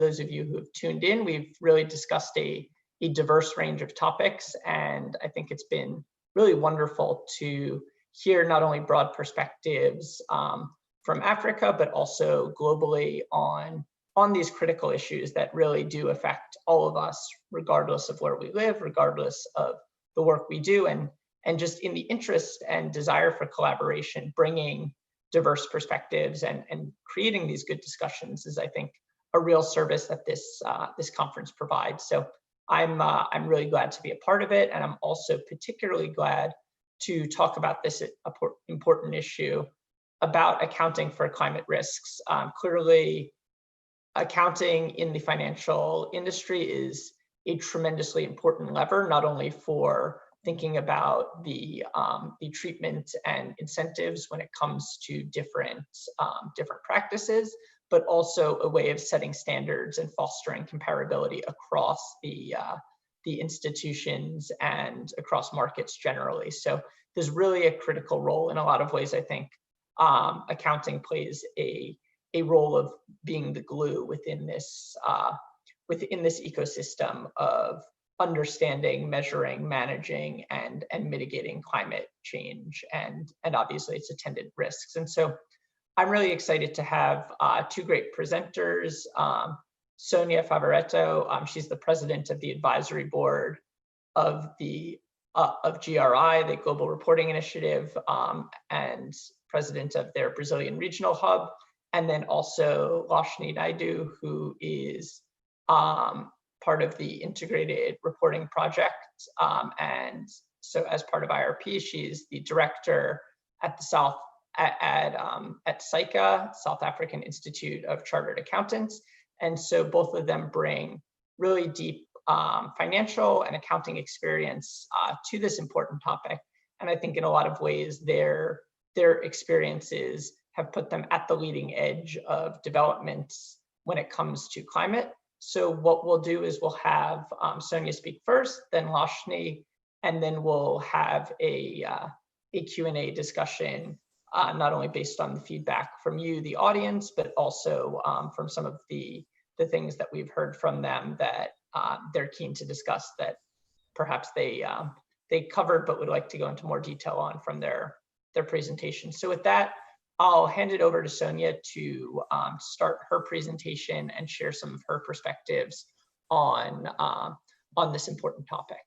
those of you who have tuned in. We've really discussed a diverse range of topics, and I think it's been really wonderful to hear not only broad perspectives from Africa, but also globally on these critical issues that really do affect all of us, regardless of where we live, regardless of the work we do, and just in the interest and desire for collaboration, bringing diverse perspectives and creating these good discussions is, I think, a real service that this conference provides. So I'm really glad to be a part of it, and I'm also particularly glad to talk about this important issue about accounting for climate risks. Clearly, accounting in the financial industry is a tremendously important lever, not only for thinking about the treatment and incentives when it comes to different practices, but also a way of setting standards and fostering comparability across the institutions and across markets generally. So there's really a critical role in a lot of ways. I think accounting plays a role of being the glue within this ecosystem of understanding, measuring, managing, and mitigating climate change and obviously its attendant risks. And so I'm really excited to have two great presenters. Sonia Favaretto, she's the president of the advisory board of GRI, the Global Reporting Initiative, and president of their Brazilian regional hub. And then also Lashni Naidu, who is part of the Integrated Reporting Project. And so as part of IRP, she's the director at the at SAICA, South African Institute of Chartered Accountants. And so both of them bring really deep financial and accounting experience to this important topic. And I think in a lot of ways, their experiences have put them at the leading edge of developments when it comes to climate. So what we'll do is we'll have Sonia speak first, then Lashni, and then we'll have a Q&A discussion, not only based on the feedback from you, the audience, but also from some of the things that we've heard from them that they're keen to discuss that perhaps they covered but would like to go into more detail on from their presentation. So with that, I'll hand it over to Sonia to start her presentation and share some of her perspectives on this important topic.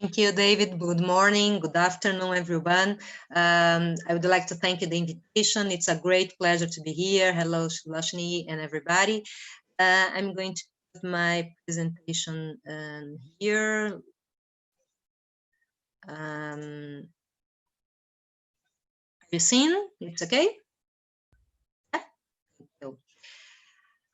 Thank you, David. Good morning, good afternoon, everyone. I would like to thank you for the invitation. It's a great pleasure to be here. Hello, Lashni and everybody. I'm going to put my presentation here. You seen? It's okay? Yeah?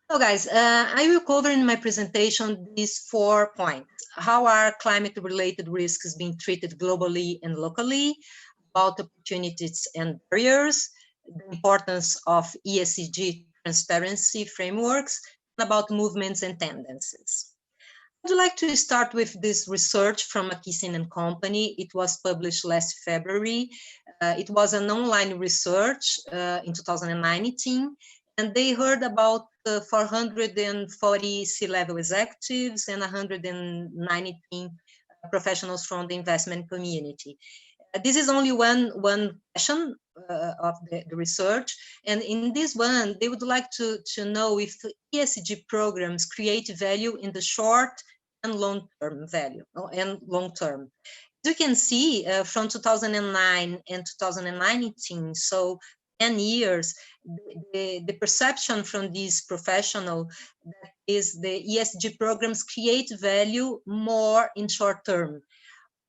So guys, I will cover in my presentation these 4 points. How are climate-related risks being treated globally and locally, about opportunities and barriers, the importance of ESG transparency frameworks, and about movements and tendencies. I'd like to start with this research from McKinsey & Company. It was published last February. It was an online research in 2019, and they heard about 440 C-level executives and 119 professionals from the investment community. This is only one session of the research, and in this one, they would like to know if ESG programs create value in the short and long-term value, and long-term. As you can see, from 2009 and 2019, so 10 years, the perception from these professionals is the ESG programs create value more in short term.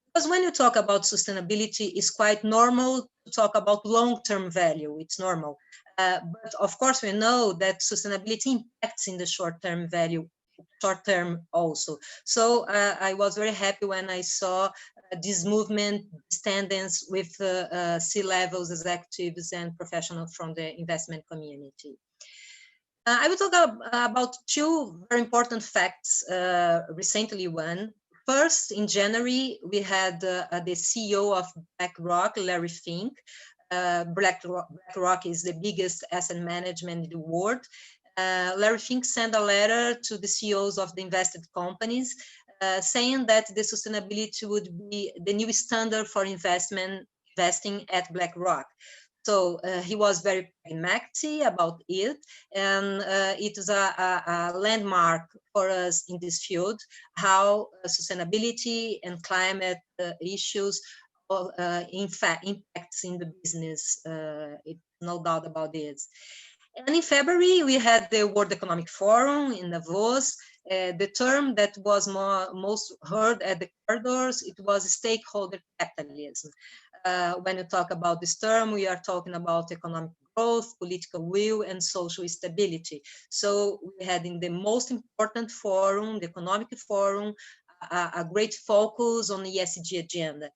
Because when you talk about sustainability, it's quite normal to talk about long-term value, it's normal. But of course, we know that sustainability impacts in the short-term value, short-term also. So I was very happy when I saw this movement, this tendency with C-levels executives and professionals from the investment community. I will talk about 2 very important facts, recently one. First, in January, we had the CEO of BlackRock, Larry Fink. BlackRock is the biggest asset management in the world. Larry Fink sent a letter to the CEOs of the invested companies saying that the sustainability would be the new standard for investing at BlackRock. So he was very pragmatic about it, and it is a landmark for us in this field, how sustainability and climate issues in fact impacts in the business. It's no doubt about this. And in February, we had the World Economic Forum in Davos. The term that was most heard at the corridors, it was stakeholder capitalism. When you talk about this term, we are talking about economic growth, political will, and social stability. So we had in the most important forum, the Economic Forum, a great focus on the ESG agenda.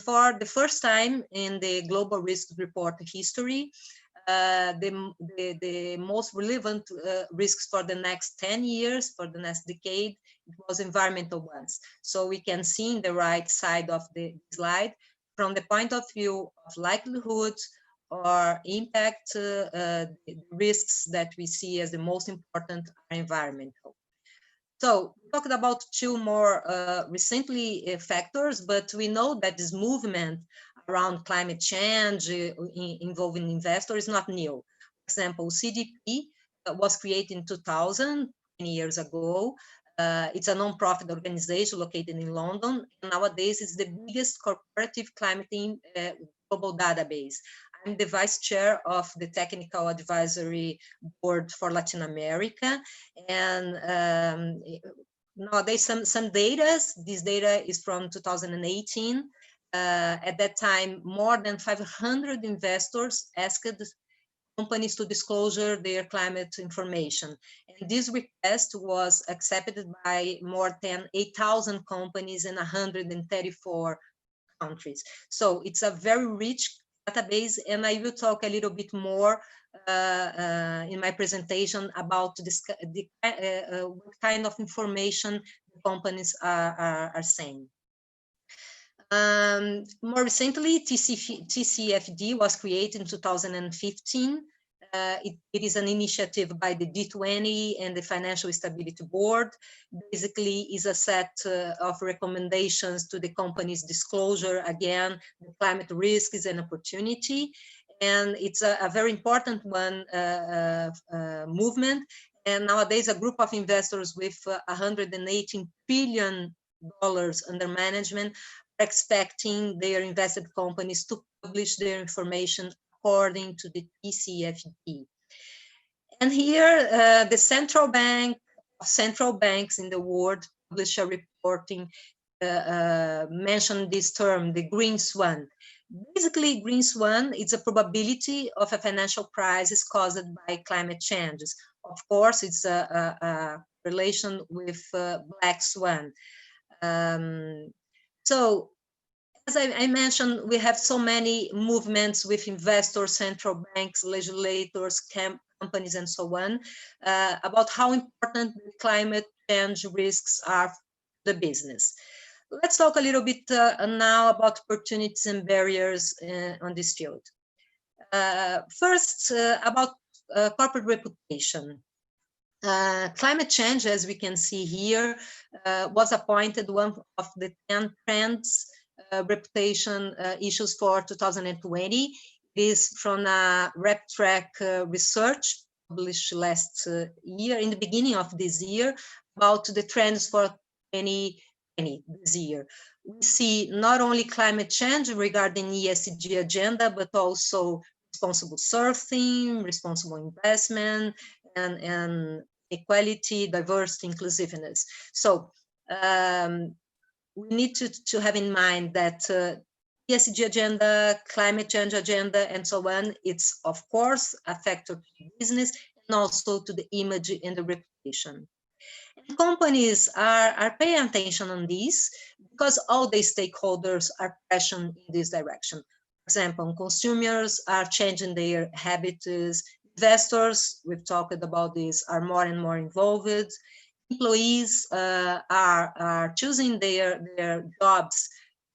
For the first time in the Global Risk Report history, the most relevant risks for the next 10 years, for the next decade, it was environmental ones. So we can see in the right side of the slide, from the point of view of likelihood or impact, the risks that we see as the most important are environmental. So we talked about two more recently factors, but we know that this movement around climate change involving investors is not new. For example, CDP was created in 2000, 20 years ago. It's a non-profit organization located in London. And nowadays, it's the biggest corporative climate global database. I'm the vice chair of the Technical Advisory Board for Latin America. And nowadays, some data, this data is from 2018. At that time, more than 500 investors asked companies to disclose their climate information. And this request was accepted by more than 8,000 companies in 134 countries. So it's a very rich database, and I will talk a little bit more in my presentation about this, what kind of information companies are saying. More recently, TCFD was created in 2015. It is an initiative by the G20 and the Financial Stability Board. Basically, is a set of recommendations to the company's disclosure, again, the climate risk is an opportunity. And it's a very important one movement. And nowadays, a group of investors with $118 billion under management are expecting their invested companies to publish their information according to the TCFD. And here, the central banks in the world publish a reporting, mention this term, the green swan. Basically, green swan is a probability of a financial crisis caused by climate changes. Of course, it's a relation with black swan. So, as I mentioned, we have so many movements with investors, central banks, legislators, companies, and so on, about how important climate change risks are for the business. Let's talk a little bit now about opportunities and barriers on this field. First, about corporate reputation. Climate change, as we can see here, was appointed one of the 10 trends reputation issues for 2020. It is from RepTrak research published last year, in the beginning of this year, about the trends for 2020 this year. We see not only climate change regarding ESG agenda, but also responsible sourcing, responsible investment, and equality, diversity, inclusiveness. So we need to have in mind that ESG agenda, climate change agenda, and so on, it's of course a factor to business and also to the image and the reputation. And companies are paying attention on this because all the stakeholders are pushing in this direction. For example, consumers are changing their habits, investors, we've talked about this, are more and more involved. Employees are choosing their jobs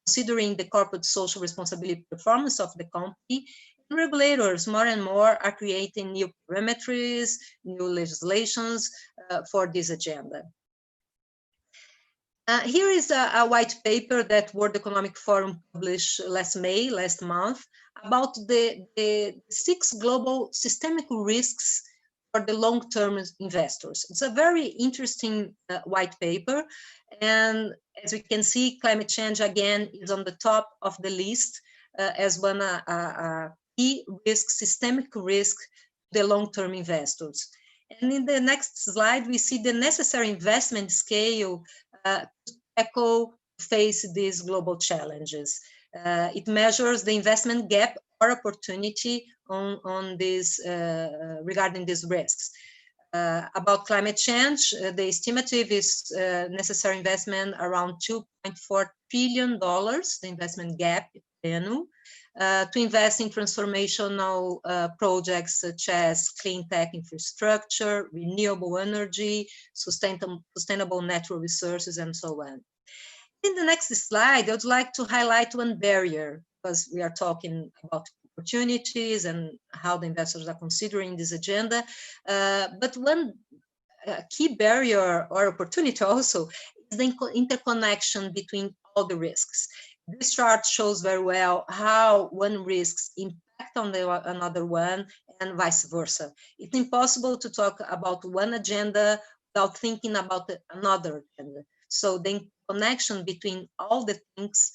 considering the corporate social responsibility performance of the company. Regulators more and more are creating new parameters, new legislations for this agenda. Here is a white paper that World Economic Forum published last month, about the 6 global systemic risks for the long-term investors. It's a very interesting white paper. And as we can see, climate change, again, is on the top of the list as one key risk, systemic risk to the long-term investors. And in the next slide, we see the necessary investment scale to tackle, face these global challenges. It measures the investment gap or opportunity on this regarding these risks. About climate change, the estimative is necessary investment around $2.4 trillion, the investment gap annual, to invest in transformational projects such as clean tech infrastructure, renewable energy, sustainable natural resources, and so on. In the next slide, I would like to highlight one barrier, because we are talking about opportunities and how the investors are considering this agenda. But one key barrier or opportunity also is the interconnection between all the risks. This chart shows very well how one risks impact on another one and vice versa. It's impossible to talk about one agenda without thinking about another agenda. So the connection between all the things,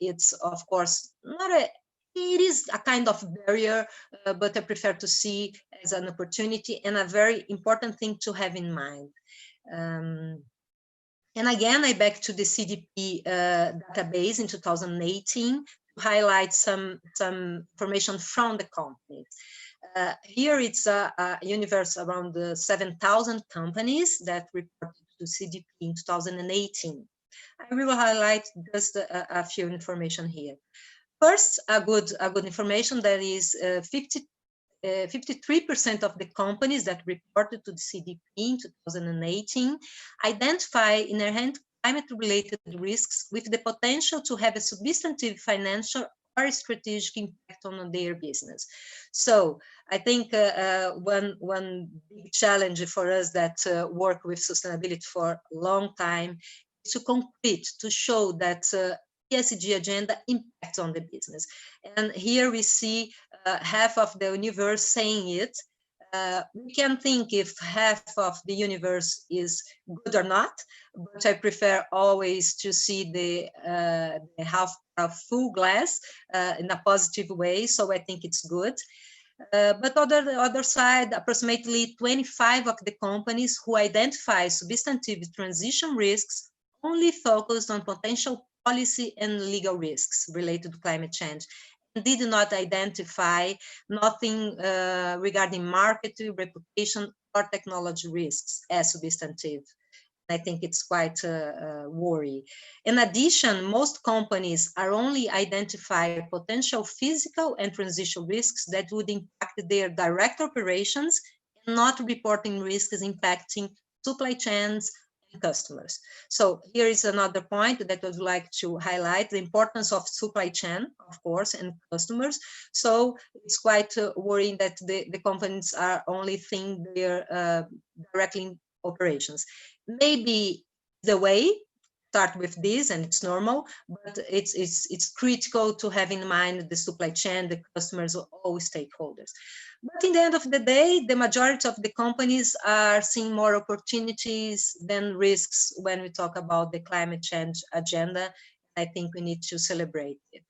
it's of course not it is a kind of barrier, but I prefer to see as an opportunity and a very important thing to have in mind. And again, I back to the CDP database in 2018 to highlight some information from the companies. Here it's a universe around 7,000 companies that reported to CDP in 2018. I will highlight just a few information here. First, a good information that is 53% of the companies that reported to the CDP in 2018 identify inherent climate-related risks with the potential to have a substantive financial or strategic impact on their business. So I think one big challenge for us that work with sustainability for a long time is to concrete, to show that ESG agenda impacts on the business. And here we see half of the universe saying it. We can think if half of the universe is good or not, but I prefer always to see the half full glass in a positive way. So I think it's good. But on the other side, approximately 25 of the companies who identify substantive transition risks only focused on potential policy and legal risks related to climate change, and did not identify nothing regarding market, reputation, or technology risks as substantive. I think it's quite worrying. In addition, most companies are only identify potential physical and transition risks that would impact their direct operations, and not reporting risks impacting supply chains, customers. So here is another point that I would like to highlight, the importance of supply chain, of course, and customers. So it's quite worrying that the companies are only thinking their directly operations. Maybe the way, start with this and it's normal, but it's critical to have in mind the supply chain, the customers, all stakeholders. But in the end of the day, the majority of the companies are seeing more opportunities than risks when we talk about the climate change agenda. I think we need to celebrate it.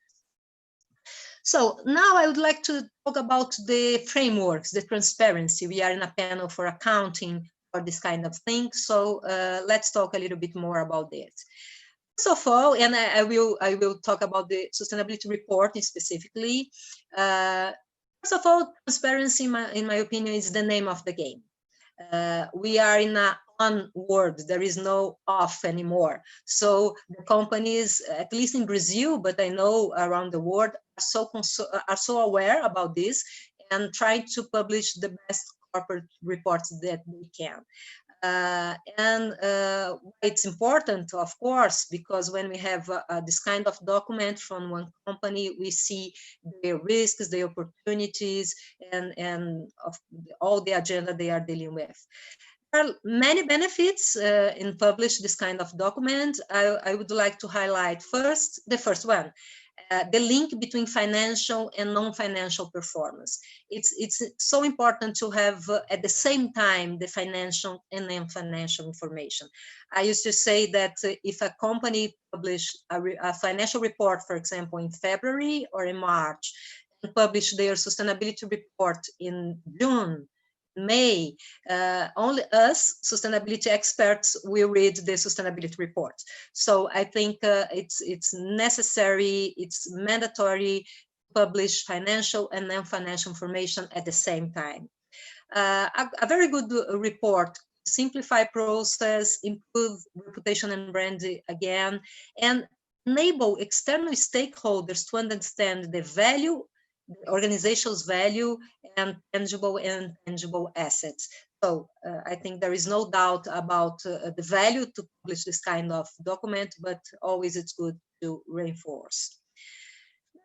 So now I would like to talk about the frameworks, the transparency. We are in a panel for accounting for this kind of thing. So let's talk a little bit more about it. First of all, and I will talk about the sustainability reporting specifically. First of all, transparency, in my opinion, is the name of the game. We are in a on world, there is no off anymore. So the companies, at least in Brazil, but I know around the world, are so aware about this and trying to publish the best corporate reports that they can. It's important, of course, because when we have this kind of document from one company, we see their risks, their opportunities, and of all the agenda they are dealing with. There are many benefits in publish this kind of document. I would like to highlight first, the first one, the link between financial and non-financial performance. It's so important to have at the same time the financial and non-financial information. I used to say that if a company publish a financial report, for example, in February or in March, and publish their sustainability report in June, May, only us sustainability experts will read the sustainability report. So I think it's necessary, it's mandatory to publish financial and non-financial information at the same time. A very good report, simplify process, improve reputation and brand again, and enable external stakeholders to understand the value, the organization's value, and tangible and intangible assets. So I think there is no doubt about the value to publish this kind of document, but always it's good to reinforce.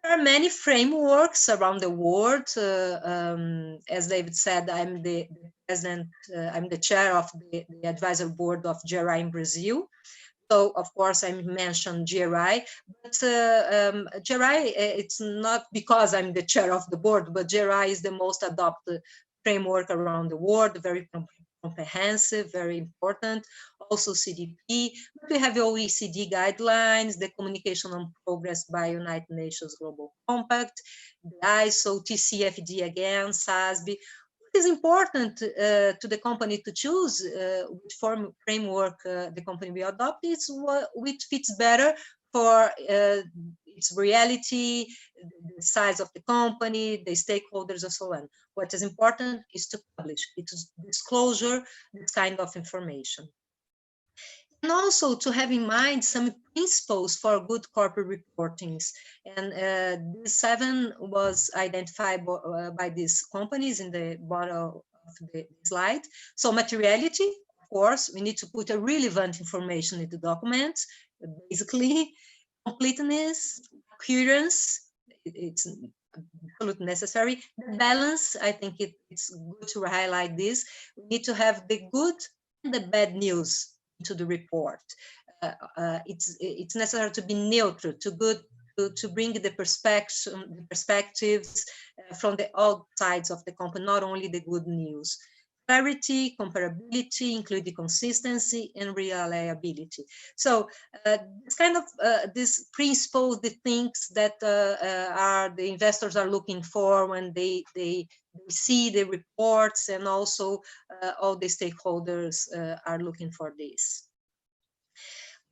There are many frameworks around the world. As David said, I'm the president, I'm the chair of the advisory board of GRI in Brazil. So of course I mentioned GRI, but GRI, it's not because I'm the chair of the board, but GRI is the most adopted framework around the world, very comprehensive, very important. Also CDP, but we have the OECD guidelines, the Communication on Progress by United Nations Global Compact, the ISO, TCFD again, SASB. It is important to the company to choose which framework the company will adopt. It's which fits better for its reality, the size of the company, the stakeholders, and so on. What is important is to publish, it's disclosure, this kind of information. And also to have in mind some principles for good corporate reportings. And this 7 was identified by these companies in the bottom of the slide. So materiality, of course, we need to put a relevant information in the document, basically. Completeness, coherence, it's absolutely necessary. The balance, I think it's good to highlight this. We need to have the good and the bad news into the report. It's necessary to be neutral, to bring the perspectives from all sides of the company, not only the good news. Clarity, comparability, including consistency and reliability. So this kind of this principles, the things that are the investors are looking for when they see the reports, and also all the stakeholders are looking for this.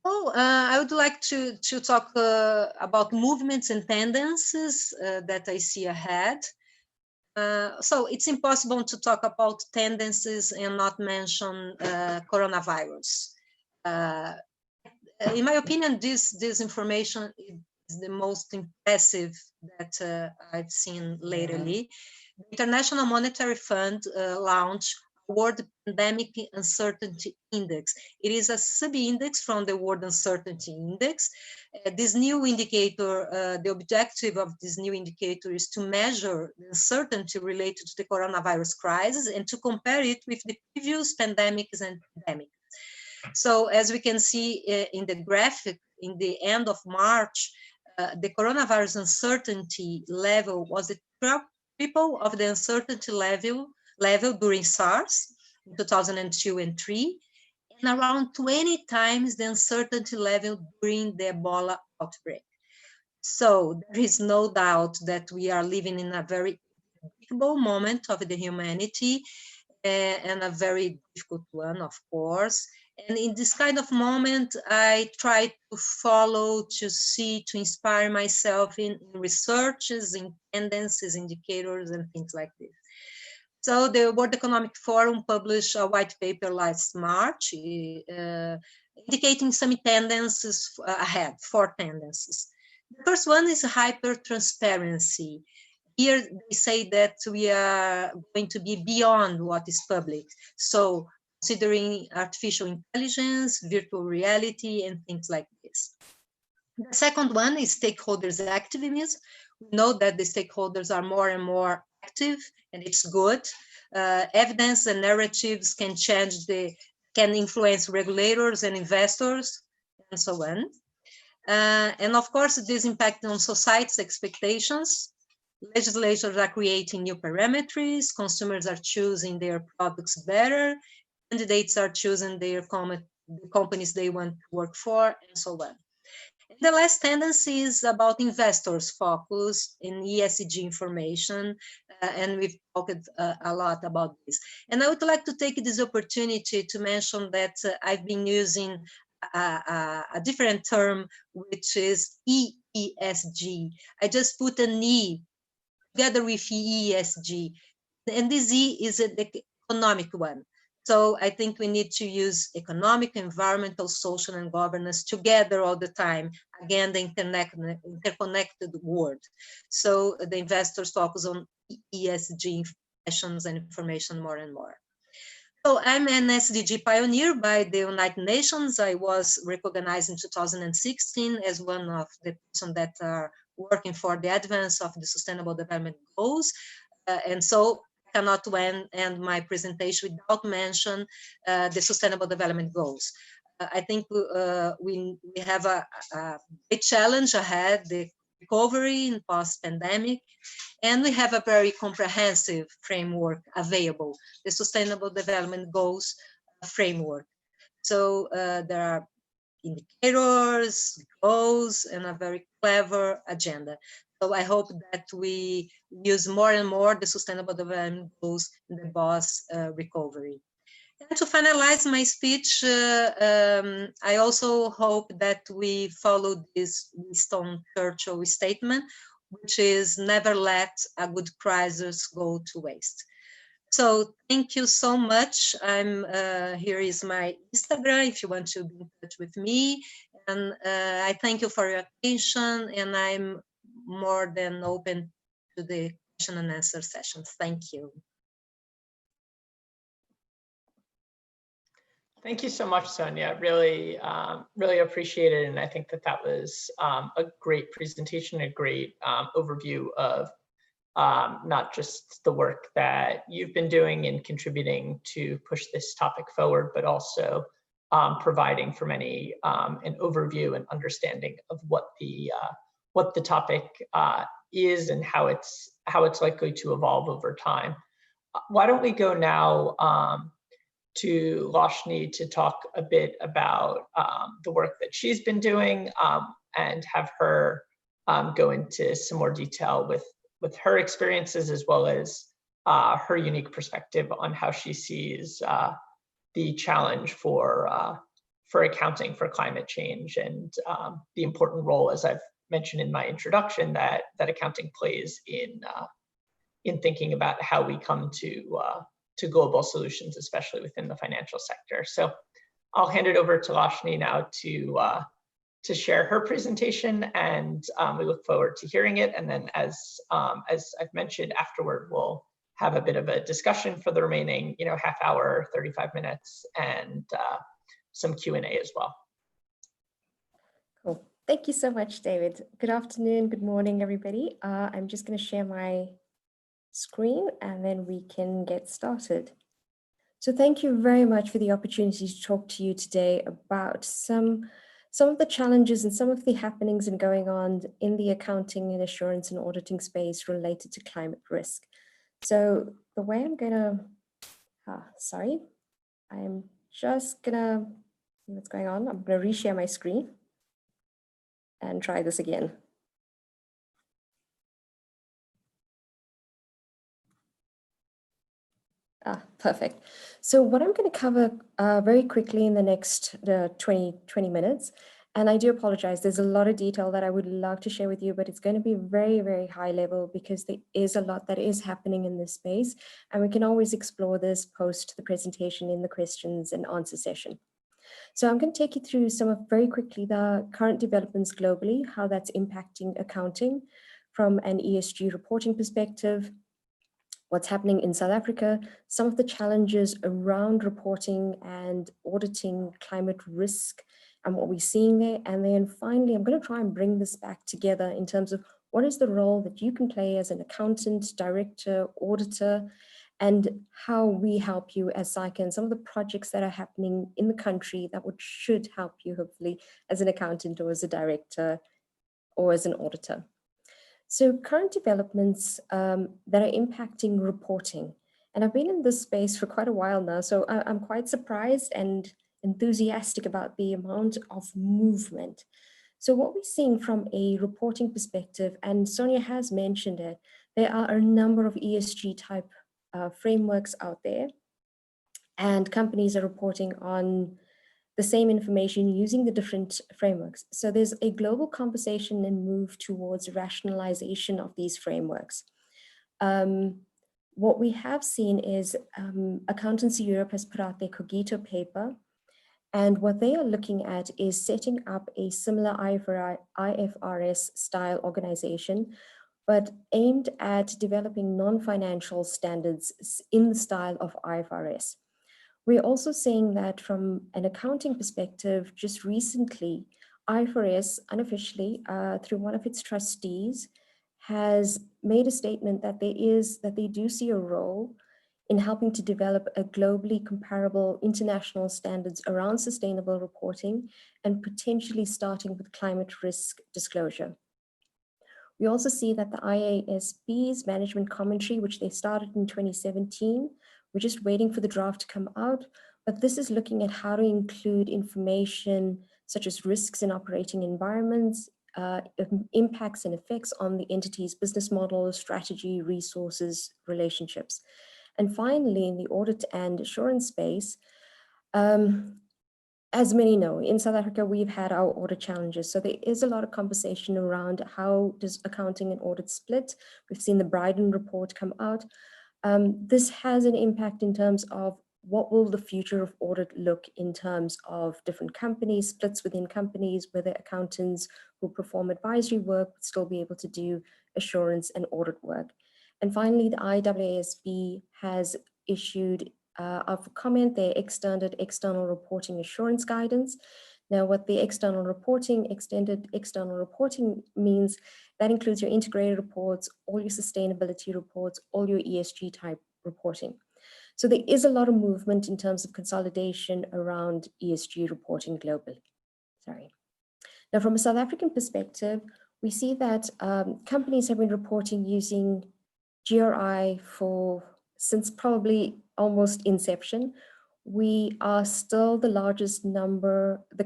Oh, I would like to talk about movements and tendencies that I see ahead. So it's impossible to talk about tendencies and not mention coronavirus. In my opinion, this information is the most impressive that I've seen lately. The International Monetary Fund launched World Pandemic Uncertainty Index. It is a sub-index from the World Uncertainty Index. This new indicator, the objective of this new indicator is to measure the uncertainty related to the coronavirus crisis and to compare it with the previous pandemics and pandemics. So as we can see in the graphic, in the end of March, the coronavirus uncertainty level was the triple of the uncertainty level during SARS in 2002 and 3, and around 20 times the uncertainty level during the Ebola outbreak. So there is no doubt that we are living in a very difficult moment of the humanity, and a very difficult one, of course. And in this kind of moment, I try to follow, to see, to inspire myself in researches, in tendencies, indicators, and things like this. So the World Economic Forum published a white paper last March, indicating some tendencies ahead, 4 tendencies. The first one is hyper-transparency. Here they say that we are going to be beyond what is public. So considering artificial intelligence, virtual reality, and things like this. The second one is stakeholders activism. We know that the stakeholders are more and more active, and it's good. Evidence and narratives can can influence regulators and investors, and so on. And of course, this impact on society's expectations. Legislators are creating new parameters, consumers are choosing their products better, candidates are choosing the companies they want to work for, and so on. And the last tendency is about investors' focus in ESG information, and we've talked a lot about this. And I would like to take this opportunity to mention that I've been using a different term, which is EESG. I just put an E together with ESG, and this E is the economic one. So I think we need to use economic, environmental, social, and governance together all the time. Again, the interconnected world. So the investors focus on ESG questions and information more and more. So I'm an SDG pioneer by the United Nations. I was recognized in 2016 as one of the persons that are working for the advance of the Sustainable Development Goals. And so I cannot end my presentation without mention the Sustainable Development Goals. I think we have a big challenge ahead, the recovery in post-pandemic, and we have a very comprehensive framework available, the Sustainable Development Goals framework. So there are indicators, goals, and a very clever agenda. So I hope that we use more and more the Sustainable Development Goals in the BOSS recovery. And to finalize my speech, I also hope that we follow this Winston Churchill statement, which is never let a good crisis go to waste. So thank you so much. Here is my Instagram if you want to be in touch with me. And I thank you for your attention, and I'm more than open to the question and answer sessions. Thank you. Thank you so much, Sonia. Really, really appreciate it. And I think that that was a great presentation, a great overview of not just the work that you've been doing in contributing to push this topic forward, but also providing for many an overview and understanding of what the topic is and how it's likely to evolve over time. Why don't we go now to Lashni to talk a bit about the work that she's been doing and have her go into some more detail with her experiences, as well as her unique perspective on how she sees the challenge for accounting for climate change and the important role, as I've mentioned in my introduction, that accounting plays in thinking about how we come to global solutions, especially within the financial sector. So I'll hand it over to Lashni now to share her presentation, and we look forward to hearing it. And then as I've mentioned, afterward, we'll have a bit of a discussion for the remaining half hour, 35 minutes, and some Q&A as well. Cool. Thank you so much, David. Good afternoon, good morning, everybody. I'm just going to share my screen and then we can get started. So thank you very much for the opportunity to talk to you today about some of the challenges and some of the happenings and going on in the accounting and assurance and auditing space related to climate risk. So the way I'm gonna, I'm just gonna, what's going on? I'm gonna reshare my screen and try this again. Perfect. So what I'm going to cover very quickly in the next 20 minutes, and I do apologize, there's a lot of detail that I would love to share with you, but it's going to be very, very high level because there is a lot that is happening in this space, and we can always explore this post the presentation in the questions and answer session. So I'm going to take you through very quickly the current developments globally, how that's impacting accounting from an ESG reporting perspective, what's happening in South Africa, some of the challenges around reporting and auditing climate risk and what we're seeing there. And then finally, I'm going to try and bring this back together in terms of what is the role that you can play as an accountant, director, auditor, and how we help you as SAICA and some of the projects that are happening in the country that should help you, hopefully, as an accountant or as a director or as an auditor. So current developments that are impacting reporting. And I've been in this space for quite a while now, so I'm quite surprised and enthusiastic about the amount of movement. So what we're seeing from a reporting perspective, and Sonia has mentioned it, there are a number of ESG type frameworks out there, and companies are reporting on the same information using the different frameworks. So there's a global conversation and move towards rationalization of these frameworks. What we have seen is Accountancy Europe has put out their Cogito paper, and what they are looking at is setting up a similar IFRS style organization, but aimed at developing non-financial standards in the style of IFRS. We're also seeing that from an accounting perspective, just recently, IFRS unofficially, through one of its trustees, has made a statement that they do see a role in helping to develop a globally comparable international standards around sustainable reporting and potentially starting with climate risk disclosure. We also see that the IASB's management commentary, which they started in 2017, we're just waiting for the draft to come out, but this is looking at how to include information such as risks in operating environments, impacts and effects on the entity's business model, strategy, resources, relationships. And finally, in the audit and assurance space, as many know, in South Africa, we've had our audit challenges. So there is a lot of conversation around how does accounting and audit split. We've seen the Bryden report come out. This has an impact in terms of what will the future of audit look in terms of different companies, splits within companies, whether accountants who perform advisory work would still be able to do assurance and audit work. And finally, the IASB has issued of comment their extended external reporting assurance guidance. Now, what the extended external reporting means, that includes your integrated reports, all your sustainability reports, all your ESG type reporting. So there is a lot of movement in terms of consolidation around ESG reporting globally. Now, from a South African perspective, we see that companies have been reporting using GRI since probably almost inception. We are still the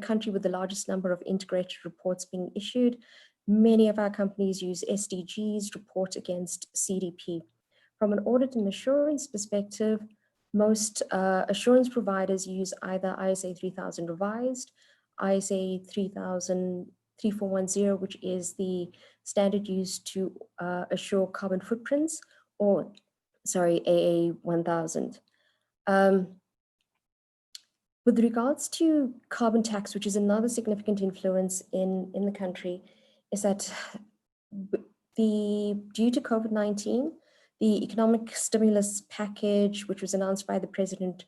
country with the largest number of integrated reports being issued. Many of our companies use SDGs, report against CDP. From an audit and assurance perspective, most assurance providers use either ISA 3000 revised, ISA 3410, which is the standard used to assure carbon footprints, or AA 1000. With regards to carbon tax, which is another significant influence in the country, is that due to COVID-19, the economic stimulus package, which was announced by the president,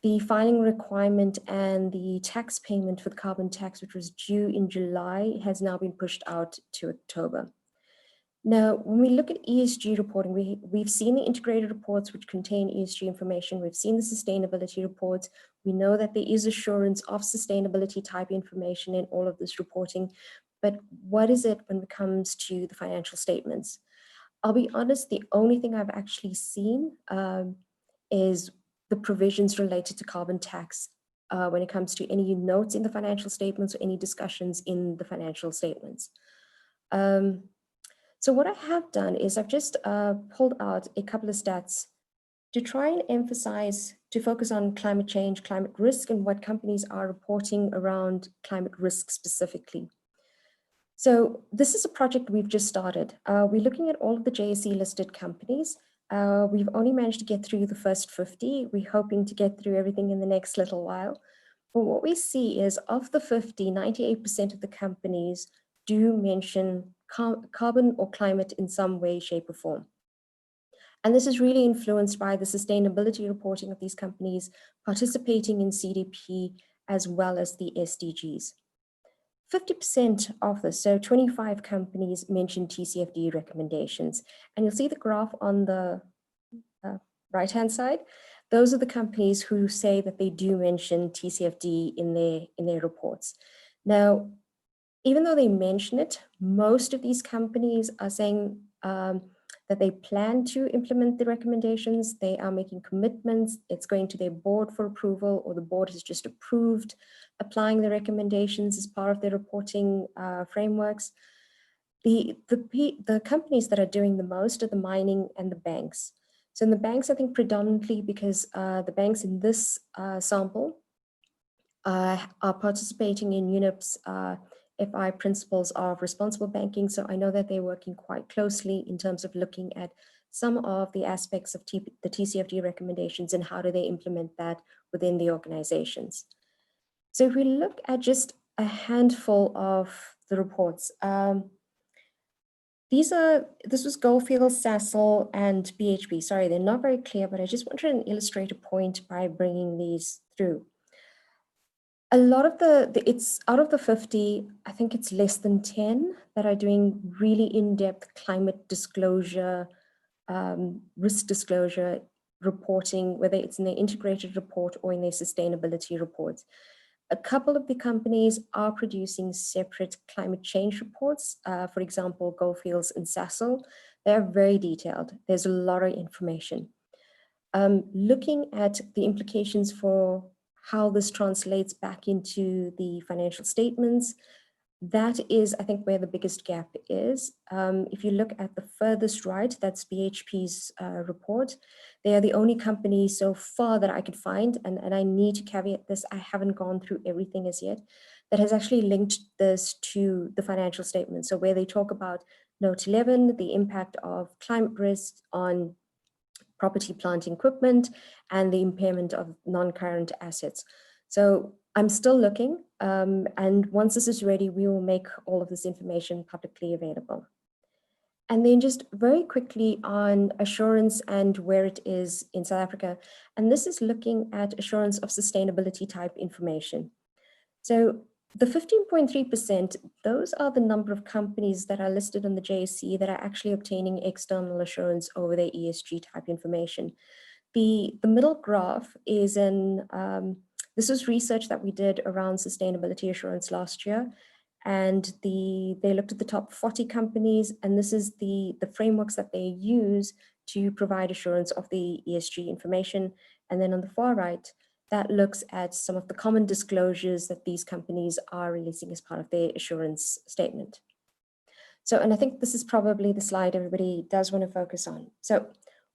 the filing requirement and the tax payment for the carbon tax, which was due in July, has now been pushed out to October. Now, when we look at ESG reporting, we've seen the integrated reports which contain ESG information. We've seen the sustainability reports. We know that there is assurance of sustainability type information in all of this reporting. But what is it when it comes to the financial statements? I'll be honest, the only thing I've actually seen is the provisions related to carbon tax when it comes to any notes in the financial statements or any discussions in the financial statements. So what I have done is I've just pulled out a couple of stats to try and focus on climate change, climate risk, and what companies are reporting around climate risk specifically. So this is a project we've just started. We're looking at all of the JSE listed companies. We've only managed to get through the first 50. We're hoping to get through everything in the next little while. But what we see is of the 50, 98% of the companies do mention carbon or climate in some way, shape, or form. And this is really influenced by the sustainability reporting of these companies participating in CDP as well as the SDGs. 50% of this, so 25 companies mentioned TCFD recommendations. And you'll see the graph on the right-hand side. Those are the companies who say that they do mention TCFD in their reports. Now, even though they mention it, most of these companies are saying that they plan to implement the recommendations. They are making commitments. It's going to their board for approval, or the board has just approved applying the recommendations as part of their reporting frameworks. The companies that are doing the most are the mining and the banks. So in the banks, I think predominantly because the banks in this sample are participating in UNEP's FI principles of responsible banking. So I know that they're working quite closely in terms of looking at some of the aspects of the TCFD recommendations and how do they implement that within the organizations. So if we look at just a handful of the reports, this was Goldfield, Sasol, and BHP. Sorry, they're not very clear, but I just wanted to illustrate a point by bringing these through. A lot of it's out of the 50, I think it's less than 10 that are doing really in-depth climate disclosure, risk disclosure reporting, whether it's in their integrated report or in their sustainability reports. A couple of the companies are producing separate climate change reports. For example, Goldfields and Sasol, they're very detailed. There's a lot of information. Looking at the implications for how this translates back into the financial statements, that is, I think, where the biggest gap is. If you look at the furthest right, that's BHP's report. They are the only company so far that I could find, and I need to caveat this, I haven't gone through everything as yet, that has actually linked this to the financial statement. So where they talk about note 11, the impact of climate risk on property, plant, and equipment, and the impairment of non-current assets. So I'm still looking, and once this is ready, we will make all of this information publicly available. And then just very quickly on assurance and where it is in South Africa. And this is looking at assurance of sustainability type information. So the 15.3%, those are the number of companies that are listed on the JSE that are actually obtaining external assurance over their ESG type information. The middle graph is this was research that we did around sustainability assurance last year. And they looked at the top 40 companies, and this is the frameworks that they use to provide assurance of the ESG information. And then on the far right, that looks at some of the common disclosures that these companies are releasing as part of their assurance statement. So, and I think this is probably the slide everybody does want to focus on. So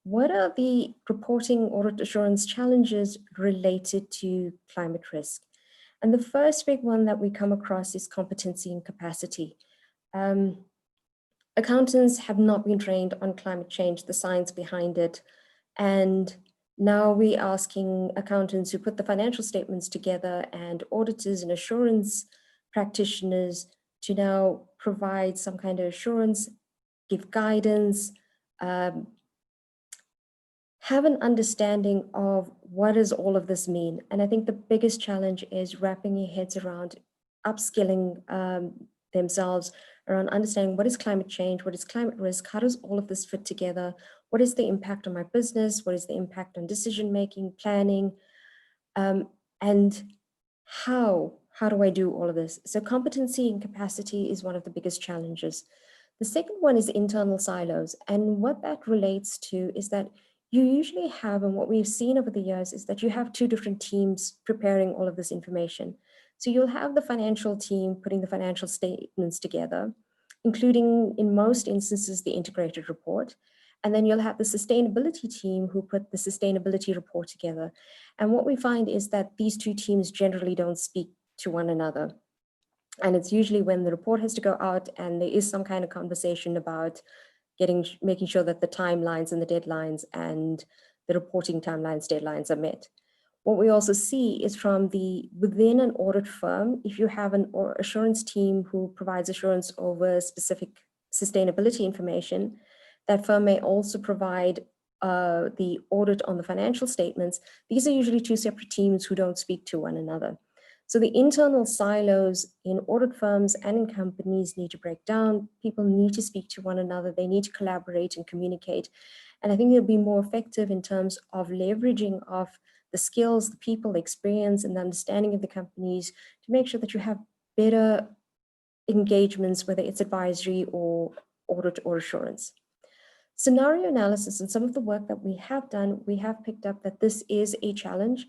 what are the reporting audit assurance challenges related to climate risk? And the first big one that we come across is competency and capacity. Accountants have not been trained on climate change, the science behind it. And now we're asking accountants who put the financial statements together and auditors and assurance practitioners to now provide some kind of assurance, give guidance, have an understanding of what does all of this mean. And I think the biggest challenge is wrapping your heads around upskilling themselves around understanding what is climate change, what is climate risk, how does all of this fit together, what is the impact on my business, what is the impact on decision-making, planning, and how do I do all of this? So competency and capacity is one of the biggest challenges. The second one is internal silos. And what that relates to is that you usually have, and what we've seen over the years is that you have two different teams preparing all of this information. So you'll have the financial team putting the financial statements together, including in most instances, the integrated report. And then you'll have the sustainability team who put the sustainability report together. And what we find is that these two teams generally don't speak to one another. And it's usually when the report has to go out and there is some kind of conversation about making sure that the timelines and the deadlines and the reporting timelines, deadlines are met. What we also see is from within an audit firm, if you have an assurance team who provides assurance over specific sustainability information, that firm may also provide the audit on the financial statements, these are usually two separate teams who don't speak to one another. So the internal silos in audit firms and in companies need to break down. People need to speak to one another. They need to collaborate and communicate. And I think they'll be more effective in terms of leveraging of the skills, the people, the experience, and the understanding of the companies to make sure that you have better engagements, whether it's advisory or audit or assurance. Scenario analysis and some of the work that we have done, we have picked up that this is a challenge.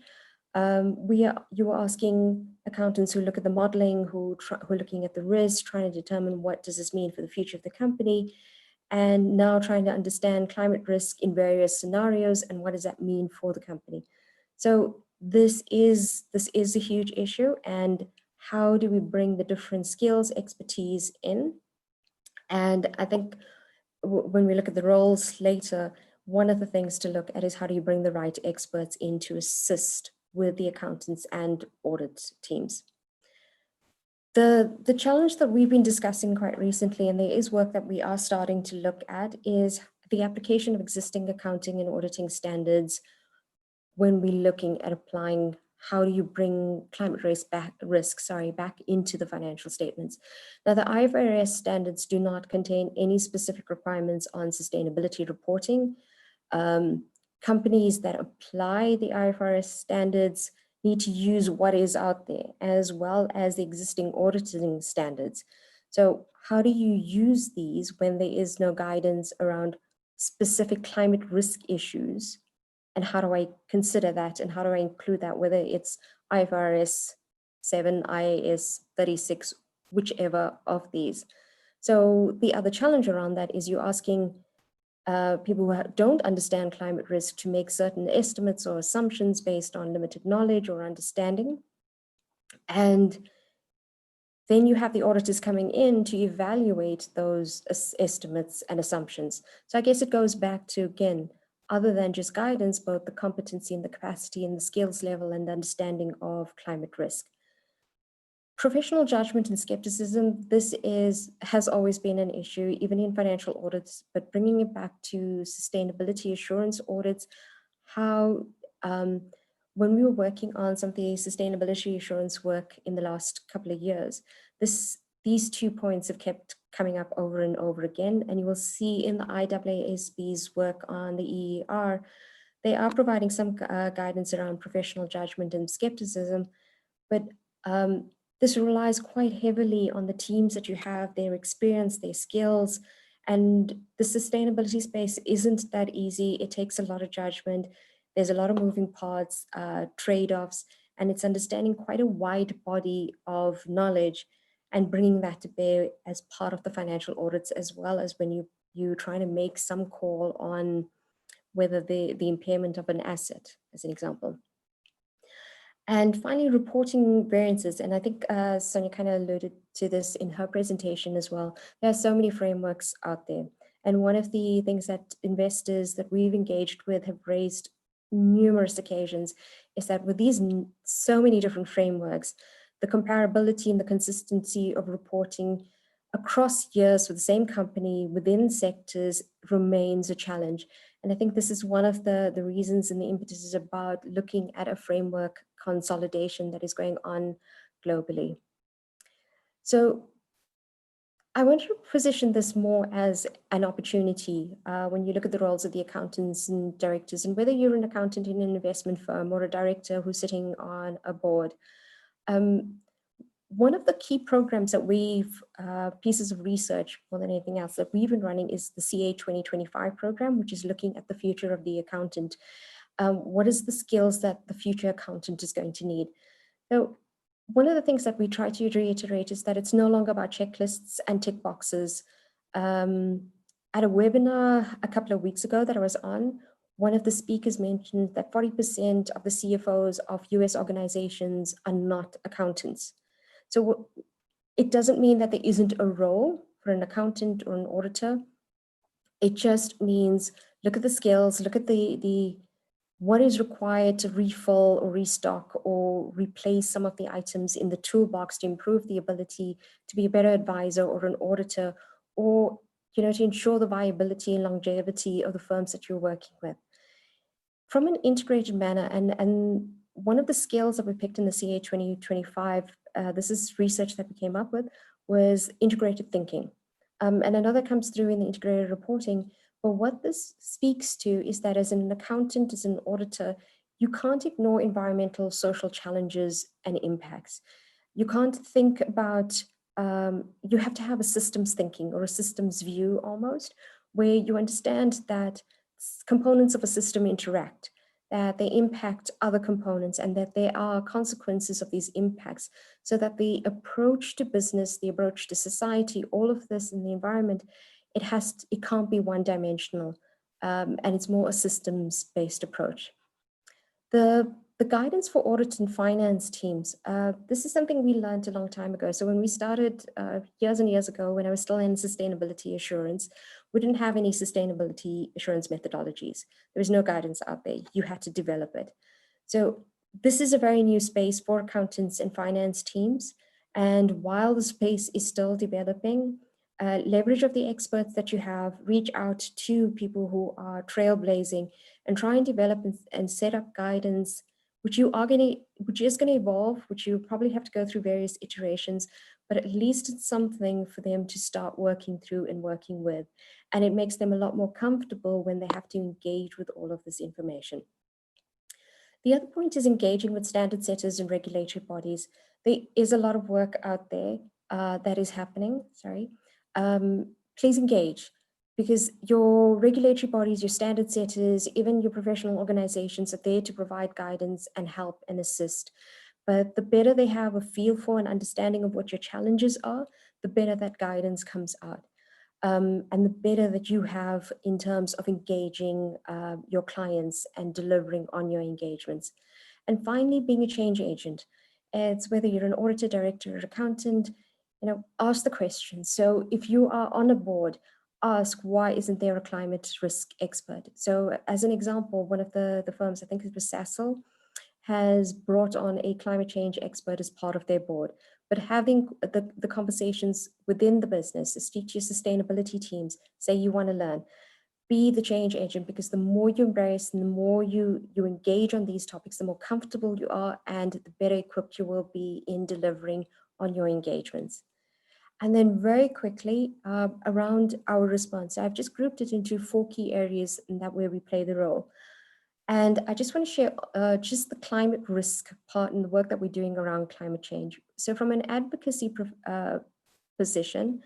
You are asking accountants who look at the modeling, who are looking at the risk, trying to determine what does this mean for the future of the company, and now trying to understand climate risk in various scenarios and what does that mean for the company. So this is a huge issue, and how do we bring the different skills, expertise in? And I think when we look at the roles later, one of the things to look at is how do you bring the right experts in to assist with the accountants and audit teams. The challenge that we've been discussing quite recently, and there is work that we are starting to look at, is the application of existing accounting and auditing standards when we're looking at applying how do you bring climate risk back into the financial statements. Now, the IFRS standards do not contain any specific requirements on sustainability reporting. Companies that apply the IFRS standards need to use what is out there, as well as the existing auditing standards. So how do you use these when there is no guidance around specific climate risk issues? And how do I consider that? And how do I include that, whether it's IFRS 7, IAS 36, whichever of these? So the other challenge around that is you're asking people who don't understand climate risk to make certain estimates or assumptions based on limited knowledge or understanding. And then you have the auditors coming in to evaluate those estimates and assumptions. So I guess it goes back to, again, other than just guidance, both the competency and the capacity and the skills level and understanding of climate risk. Professional judgment and skepticism, this has always been an issue, even in financial audits, but bringing it back to sustainability assurance audits, how when we were working on some of the sustainability assurance work in the last couple of years, these 2 points have kept coming up over and over again. And you will see in the IAASB's work on the EER, they are providing some guidance around professional judgment and skepticism, but this relies quite heavily on the teams that you have, their experience, their skills, and the sustainability space isn't that easy. It takes a lot of judgment. There's a lot of moving parts, trade-offs, and it's understanding quite a wide body of knowledge and bringing that to bear as part of the financial audits, as well as when you're trying to make some call on whether the impairment of an asset, as an example. And finally, reporting variances. And I think Sonia kind of alluded to this in her presentation as well. There are so many frameworks out there. And one of the things that investors that we've engaged with have raised numerous occasions is that with these so many different frameworks, the comparability and the consistency of reporting across years for the same company within sectors remains a challenge. And I think this is one of the reasons and the impetus is about looking at a framework consolidation that is going on globally. So I want to position this more as an opportunity when you look at the roles of the accountants and directors, and whether you're an accountant in an investment firm or a director who's sitting on a board. One of the key programs that pieces of research more than anything else that we've been running is the CA 2025 program, which is looking at the future of the accountant. What is the skills that the future accountant is going to need? So one of the things that we try to reiterate is that it's no longer about checklists and tick boxes. At a webinar a couple of weeks ago that I was on, one of the speakers mentioned that 40% of the CFOs of US organizations are not accountants. So it doesn't mean that there isn't a role for an accountant or an auditor. It just means look at the skills, look at what is required to refill or restock or replace some of the items in the toolbox to improve the ability to be a better advisor or an auditor, or to ensure the viability and longevity of the firms that you're working with. From an integrated manner, and one of the skills that we picked in the CA 2025, this is research that we came up with, was integrated thinking. And I know that comes through in the integrated reporting, but what this speaks to is that as an accountant, as an auditor, you can't ignore environmental, social challenges and impacts. You can't think about, you have to have a systems thinking or a systems view almost, where you understand that components of a system interact, that they impact other components, and that there are consequences of these impacts, so that the approach to business, the approach to society, all of this in the environment, it can't be one-dimensional, and it's more a systems-based approach. The guidance for audit and finance teams, this is something we learned a long time ago. So when we started years and years ago, when I was still in sustainability assurance, we didn't have any sustainability assurance methodologies. There was no guidance out there. You had to develop it. So this is a very new space for accountants and finance teams. And while the space is still developing, leverage of the experts that you have, reach out to people who are trailblazing and try and develop and set up guidance, which is going to evolve, which you probably have to go through various iterations, but at least it's something for them to start working through and working with. And it makes them a lot more comfortable when they have to engage with all of this information. The other point is engaging with standard setters and regulatory bodies. There is a lot of work out there that is happening, please engage, because your regulatory bodies, your standard setters, even your professional organizations are there to provide guidance and help and assist. But the better they have a feel for and understanding of what your challenges are, the better that guidance comes out. And the better that you have in terms of engaging your clients and delivering on your engagements. And finally, being a change agent. It's whether you're an auditor, director, or accountant, ask the question. So if you are on a board, ask, why isn't there a climate risk expert? So as an example, one of the firms, I think it was Sasol, has brought on a climate change expert as part of their board. But having the conversations within the business, speak to your sustainability teams, say you want to learn, be the change agent, because the more you embrace and the more you engage on these topics, the more comfortable you are and the better equipped you will be in delivering on your engagements. And then very quickly around our response, I've just grouped it into 4 key areas, and that where we play the role. And I just want to share just the climate risk part and the work that we're doing around climate change. So from an advocacy position,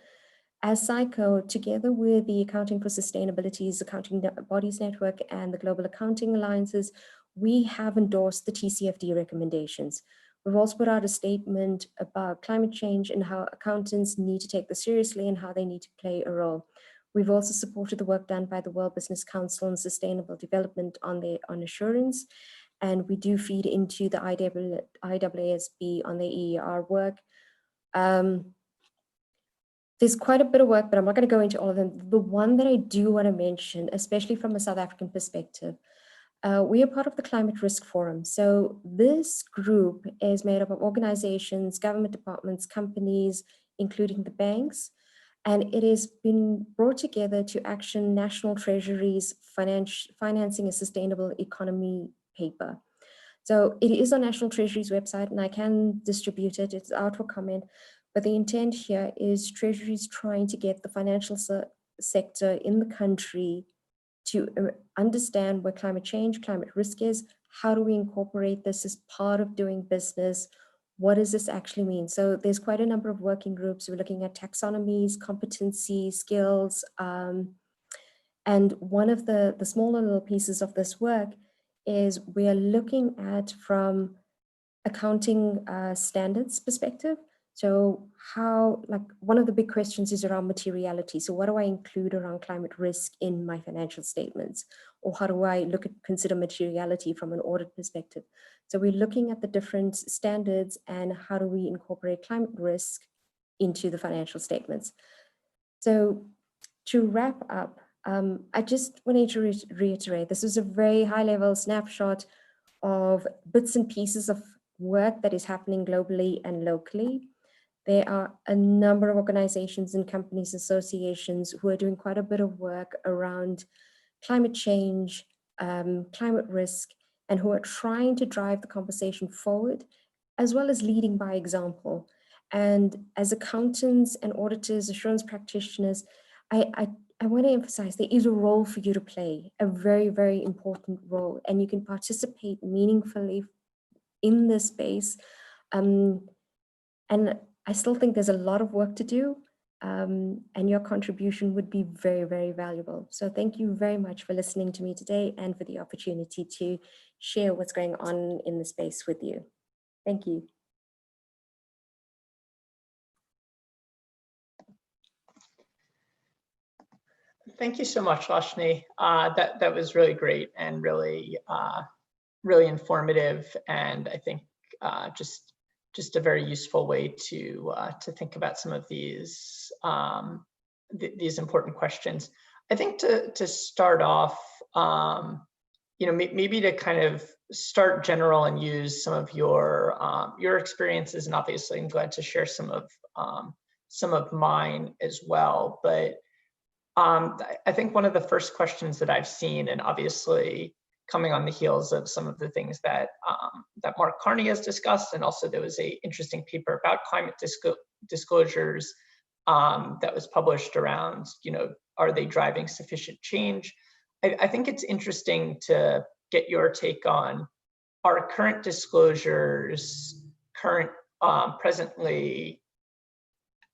as SAICO, together with the Accounting for Sustainability's Accounting Bodies Network and the Global Accounting Alliances, we have endorsed the TCFD recommendations. We've also put out a statement about climate change and how accountants need to take this seriously and how they need to play a role. We've also supported the work done by the World Business Council on Sustainable Development on assurance, and we do feed into the IAASB on the EER work. There's quite a bit of work, but I'm not going to go into all of them. The one that I do want to mention, especially from a South African perspective, we are part of the Climate Risk Forum. So this group is made up of organizations, government departments, companies, including the banks. And it has been brought together to action National Treasury's Financing a Sustainable Economy paper. So it is on National Treasury's website, and I can distribute it. It's out for comment. But the intent here is Treasury's trying to get the financial sector in the country to understand what climate change, climate risk is. How do we incorporate this as part of doing business? What does this actually mean? So there's quite a number of working groups. We're looking at taxonomies, competency, skills. And one of the smaller little pieces of this work is we are looking at from accounting standards perspective. So how, one of the big questions is around materiality. So what do I include around climate risk in my financial statements? Or how do I consider materiality from an audit perspective? So we're looking at the different standards and how do we incorporate climate risk into the financial statements. So to wrap up, I just wanted to reiterate, this is a very high level snapshot of bits and pieces of work that is happening globally and locally. there are a number of organizations and companies, associations who are doing quite a bit of work around climate change, climate risk, and who are trying to drive the conversation forward, as well as leading by example. And as accountants and auditors, assurance practitioners, I want to emphasize there is a role for you to play, a very, very important role, and you can participate meaningfully in this space. And I still think there's a lot of work to do, and your contribution would be very, very valuable. So thank you very much for listening to me today and for the opportunity to share what's going on in the space with you. Thank you. Thank you so much, Lashni. That was really great and really really informative, and I think just a very useful way to think about some of these important questions. I think to start off, maybe to kind of start general and use some of your experiences, and obviously I'm glad to share some of mine as well. But I think one of the first questions that I've seen, and obviously coming on the heels of some of the things that Mark Carney has discussed, and also there was an interesting paper about climate disclosures that was published around, are they driving sufficient change? I think it's interesting to get your take on, are current disclosures presently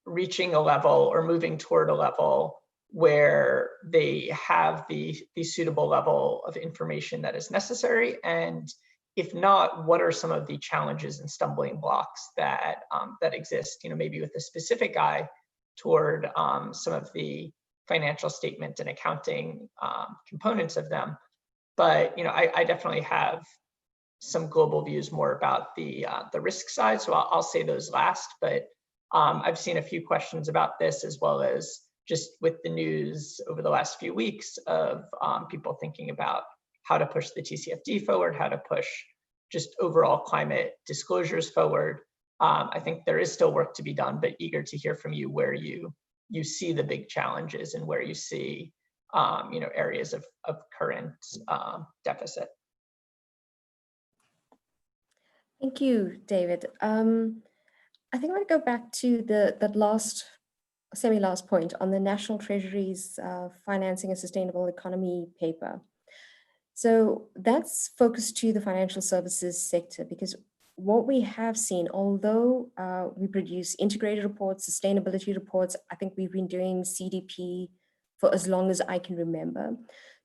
reaching a level or moving toward a level where they have the suitable level of information that is necessary? And if not, what are some of the challenges and stumbling blocks that exist, maybe with a specific eye toward some of the financial statement and accounting components of them? But I definitely have some global views more about the risk side, so I'll say those last. But I've seen a few questions about this, as well as just with the news over the last few weeks of people thinking about how to push the TCFD forward, how to push just overall climate disclosures forward. I think there is still work to be done, but eager to hear from you where you see the big challenges and where you see areas of current deficit. Thank you, David. I think I want to go back to that semi-last point on the National Treasury's Financing a Sustainable Economy paper. So that's focused to the financial services sector, because what we have seen, although we produce integrated reports, sustainability reports, I think we've been doing CDP for as long as I can remember.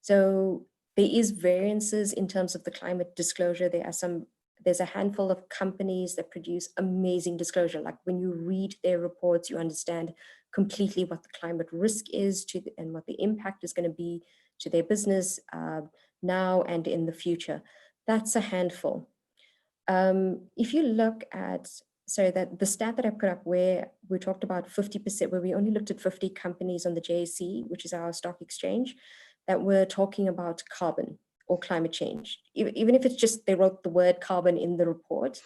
So there is variances in terms of the climate disclosure. There's a handful of companies that produce amazing disclosure. Like when you read their reports, you understand completely what the climate risk is and what the impact is going to be to their business now and in the future. That's a handful. If you look at, that the stat that I put up where we talked about 50%, where we only looked at 50 companies on the JSE, which is our stock exchange, that were talking about carbon or climate change. Even if it's just they wrote the word carbon in the report,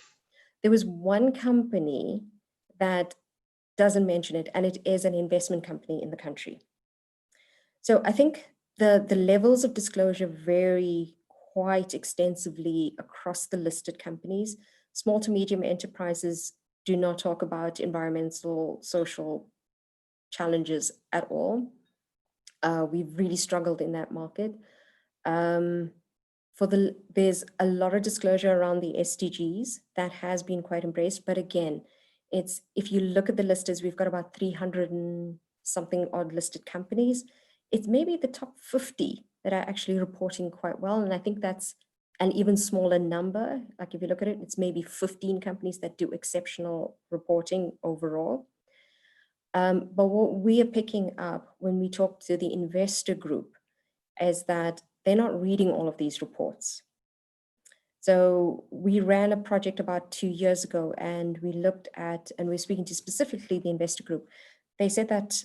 there was one company that doesn't mention it, and it is an investment company in the country. So I think the levels of disclosure vary quite extensively across the listed companies. Small to medium enterprises do not talk about environmental, social challenges at all. We've really struggled in that market. There's a lot of disclosure around the SDGs that has been quite embraced, but again, if you look at the listers, we've got about 300 and something odd listed companies. It's maybe the top 50 that are actually reporting quite well, and I think that's an even smaller number. Like if you look at it, it's maybe 15 companies that do exceptional reporting overall. But what we are picking up when we talk to the investor group is that they're not reading all of these reports. So we ran a project about 2 years ago, and we looked at, and we're speaking to specifically the investor group. They said that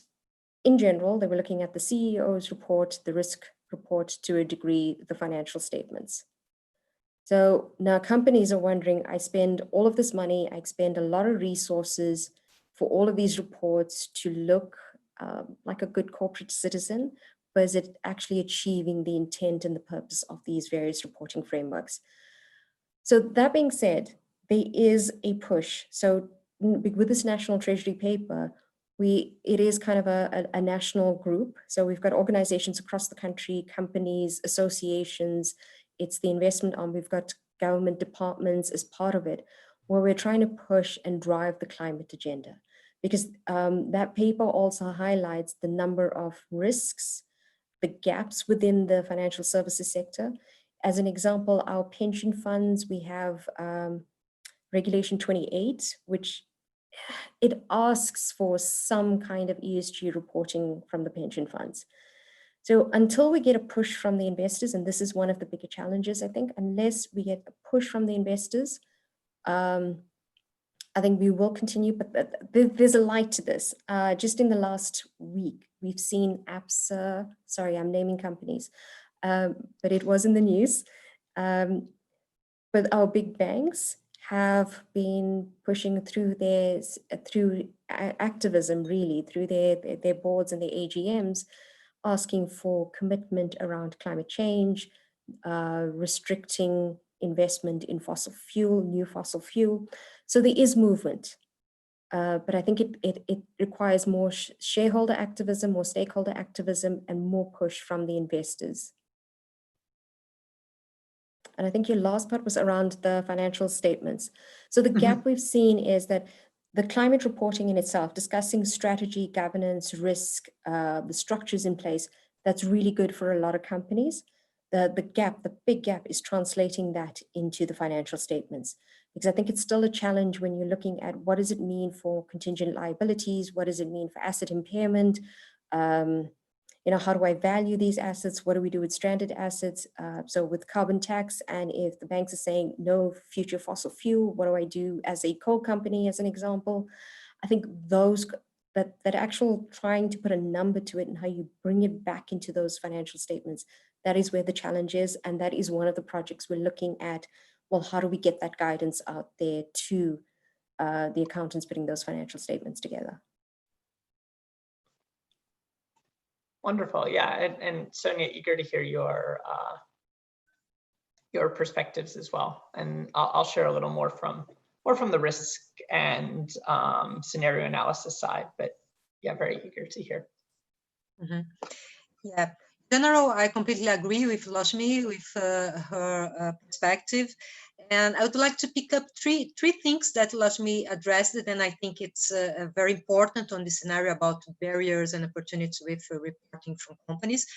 in general, they were looking at the CEO's report, the risk report, to a degree, the financial statements. So now companies are wondering, I spend all of this money, I expend a lot of resources for all of these reports to look like a good corporate citizen, but is it actually achieving the intent and the purpose of these various reporting frameworks? So that being said, there is a push. So with this National Treasury paper, it is kind of a national group. So we've got organizations across the country, companies, associations, it's the investment arm, we've got government departments as part of it, where we're trying to push and drive the climate agenda. Because that paper also highlights the number of risks, the gaps within the financial services sector. As an example, our pension funds, we have Regulation 28, which it asks for some kind of ESG reporting from the pension funds. So until we get a push from the investors, and this is one of the bigger challenges, I think, unless we get a push from the investors, I think we will continue, but there's a light to this. Just in the last week, we've seen APSA, sorry, I'm naming companies, but it was in the news. But our big banks have been pushing through activism, really, through their boards and their AGMs, asking for commitment around climate change, restricting investment in fossil fuel, new fossil fuel. So there is movement, but I think it requires more shareholder activism, more stakeholder activism, and more push from the investors. And I think your last part was around the financial statements. So the gap we've seen is that the climate reporting in itself, discussing strategy, governance, risk, the structures in place, that's really good for a lot of companies. The big gap is translating that into the financial statements, because I think it's still a challenge when you're looking at what does it mean for contingent liabilities, what does it mean for asset impairment, how do I value these assets? What do we do with stranded assets? So with carbon tax, and if the banks are saying no future fossil fuel, what do I do as a coal company, as an example? I think that actual trying to put a number to it and how you bring it back into those financial statements, that is where the challenge is. And that is one of the projects we're looking at. Well, how do we get that guidance out there to the accountants putting those financial statements together? Wonderful, yeah, and Sonia, eager to hear your perspectives as well, and I'll share a little more from the risk and scenario analysis side, but yeah, very eager to hear. Yeah, in general, I completely agree with Lakshmi, with her perspective. And I would like to pick up three things that Lakshmi addressed, and I think it's very important on this scenario about barriers and opportunities with reporting from companies.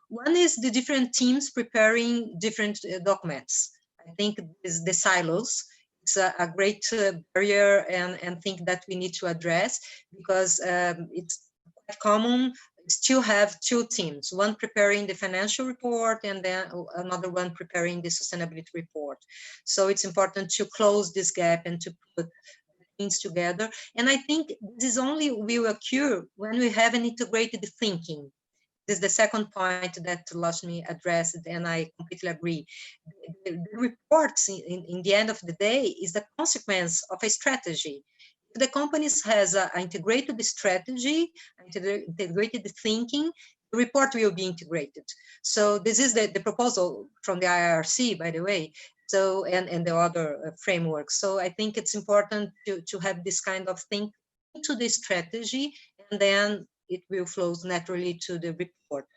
One is the different teams preparing different documents. I think the silos. It's a great barrier and thing that we need to address, because it's quite common. Still have two teams, one preparing the financial report and then another one preparing the sustainability report. So it's important to close this gap and to put things together. And I think this only will occur when we have an integrated thinking. This is the second point that Lakshmi addressed, and I completely agree. The reports, in the end of the day, is the consequence of a strategy. The companies has an integrated strategy, integrated thinking, the report will be integrated. So this is the proposal from the IRC, by the way, so and the other frameworks. So I think it's important to have this kind of thing into the strategy, and then it will flow naturally to the report.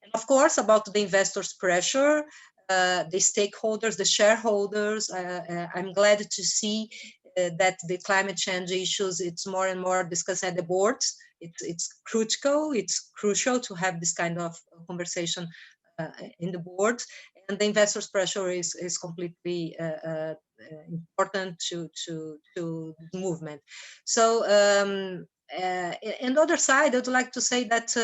And of course, about the investors' pressure, the stakeholders, the shareholders, I'm glad to see that the climate change issues, it's more and more discussed at the boards. It's crucial to have this kind of conversation in the boards, and the investors' pressure is completely important to the movement. So, and the other side, I would like to say that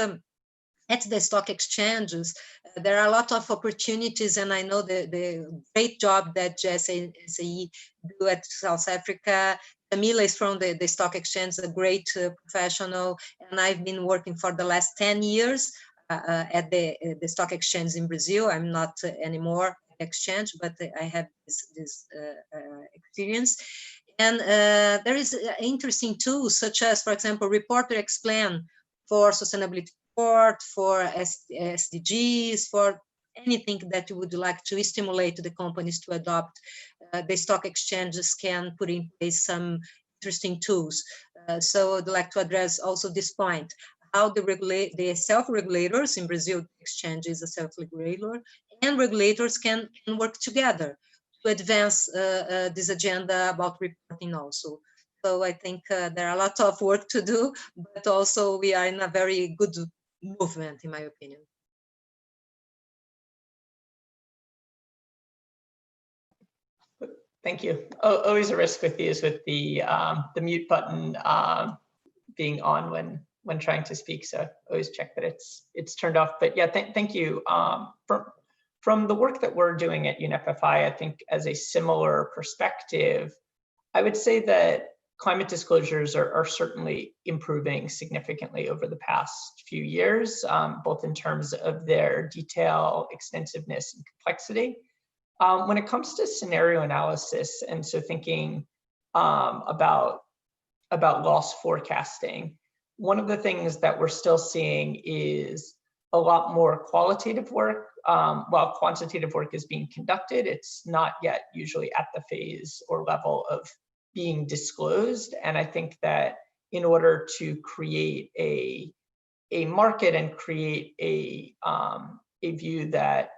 at the stock exchanges, there are a lot of opportunities, and I know the great job that GSAE do at South Africa. Camila is from the stock exchange, a great professional, and I've been working for the last 10 years at the stock exchange in Brazil. I'm not anymore at the exchange, but I have this experience. And there is interesting tools such as, for example, Report or Explain for sustainability report, for SDGs, for anything that you would like to stimulate the companies to adopt. The stock exchanges can put in place some interesting tools. So I'd like to address also this point, how the self-regulators in Brazil, the exchange is a self-regulator, and regulators can work together to advance this agenda about reporting also. So I think there are a lot of work to do, but also we are in a very good movement, in my opinion. Thank you. Always a risk with these, with the mute button being on when trying to speak. So always check that it's turned off. But yeah, thank you. From the work that we're doing at UNFFI, I think as a similar perspective, I would say that climate disclosures are certainly improving significantly over the past few years, both in terms of their detail, extensiveness, and complexity. When it comes to scenario analysis, and so thinking about loss forecasting, one of the things that we're still seeing is a lot more qualitative work. While quantitative work is being conducted, it's not yet usually at the phase or level of being disclosed. And I think that in order to create a market and create a view that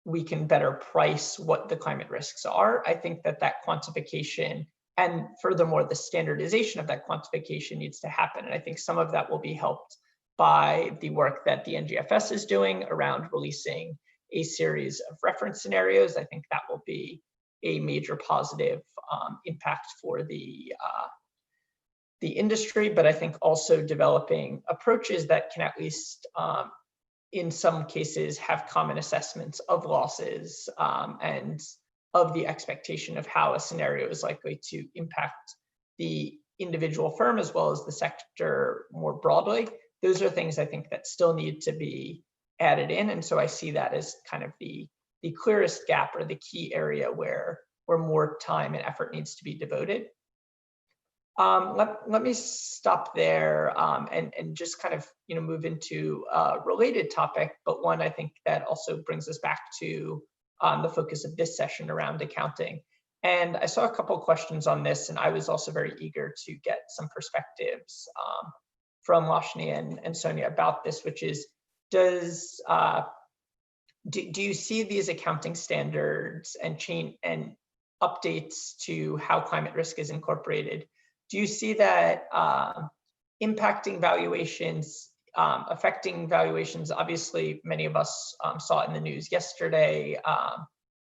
we can better price what the climate risks are, I think that quantification and furthermore the standardization of that quantification needs to happen. And I think some of that will be helped by the work that the NGFS is doing around releasing a series of reference scenarios. I think that will be a major positive impact for the industry, but I think also developing approaches that can at least in some cases have common assessments of losses and of the expectation of how a scenario is likely to impact the individual firm as well as the sector more broadly. Those are things I think that still need to be added in. And so I see that as kind of the clearest gap or the key area where more time and effort needs to be devoted. Let me stop there and just kind of move into a related topic, but one I think that also brings us back to the focus of this session around accounting. And I saw a couple of questions on this, and I was also very eager to get some perspectives from Lashni and Sonia about this, which is, do you see these accounting standards and updates to how climate risk is incorporated? Do you see that impacting valuations, affecting valuations? Obviously, many of us saw it in the news yesterday.